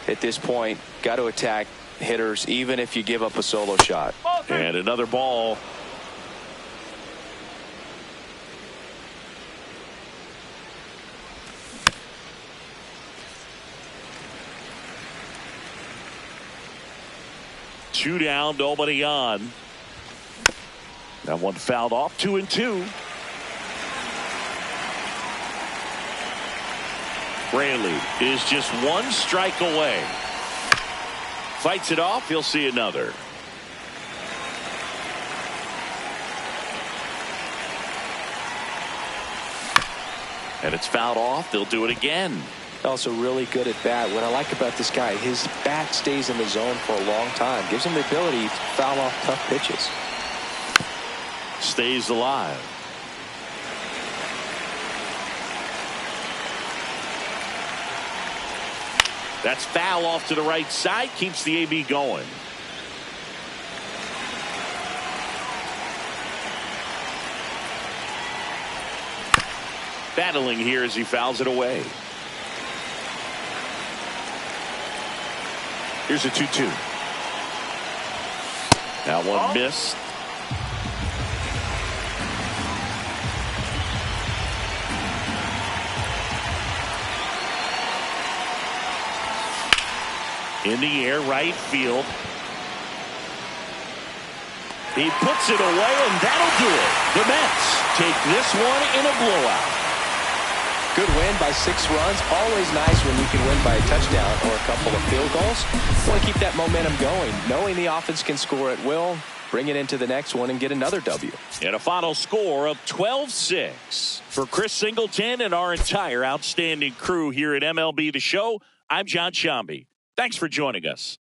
at this point. Got to attack hitters even if you give up a solo shot. And another ball. Two down, nobody on. That one fouled off. 2-2. Raley is just one strike away. Fights it off. He'll see another. And it's fouled off. They'll do it again. Also really good at bat. What I like about this guy, his bat stays in the zone for a long time. Gives him the ability to foul off tough pitches. Stays alive. That's foul off to the right side. Keeps the AB going. Battling here as he fouls it away. Here's a 2-2. That one missed. In the air, right field. He puts it away, and that'll do it. The Mets take this one in a blowout. Good win by 6 runs. Always nice when you can win by a touchdown or a couple of field goals. Want to keep that momentum going. Knowing the offense can score at will, bring it into the next one and get another W. And a final score of 12-6. For Chris Singleton and our entire outstanding crew here at MLB The Show, I'm John Shambi. Thanks for joining us.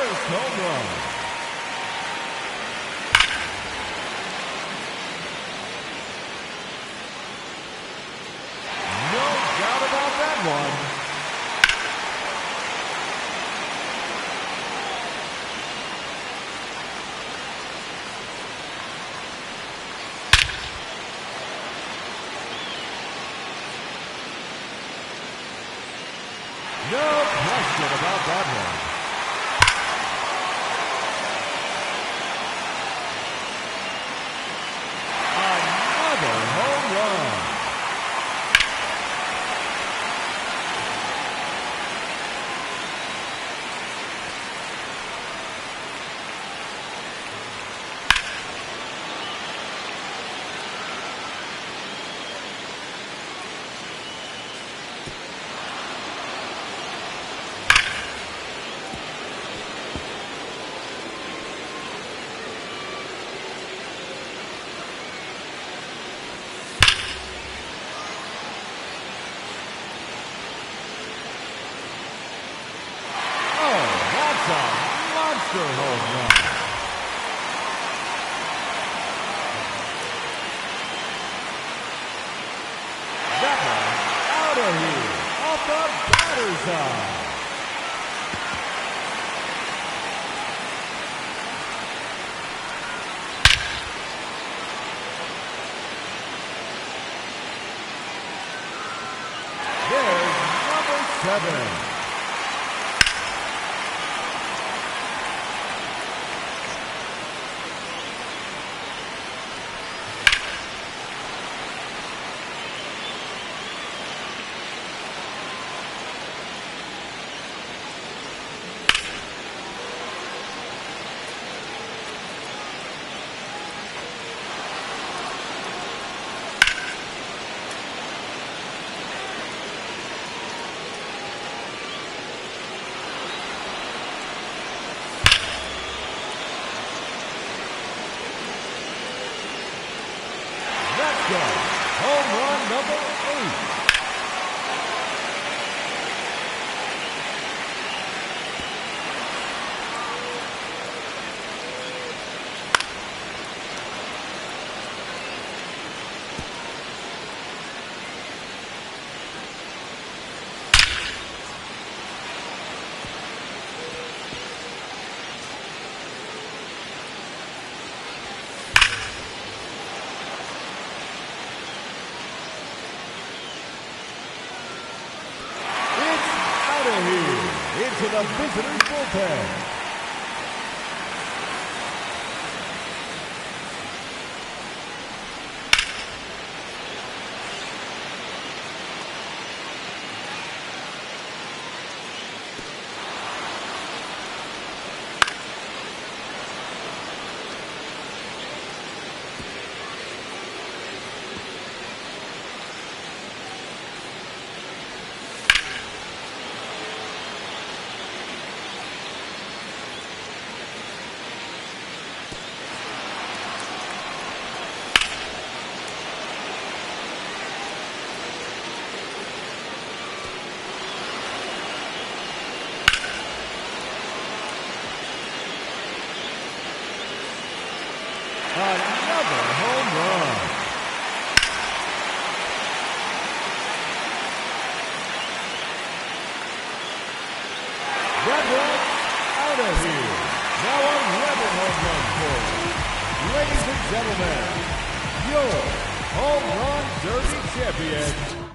first home run. No doubt about that one. No question about that one. Another home run. Monster home run. That one out of here, off the batter's side. There's number 7. Home run number 8. Into the visitors' bullpen. Another home run. That one's out of here. Now 11 home runs for, ladies and gentlemen, your Home Run Derby champion,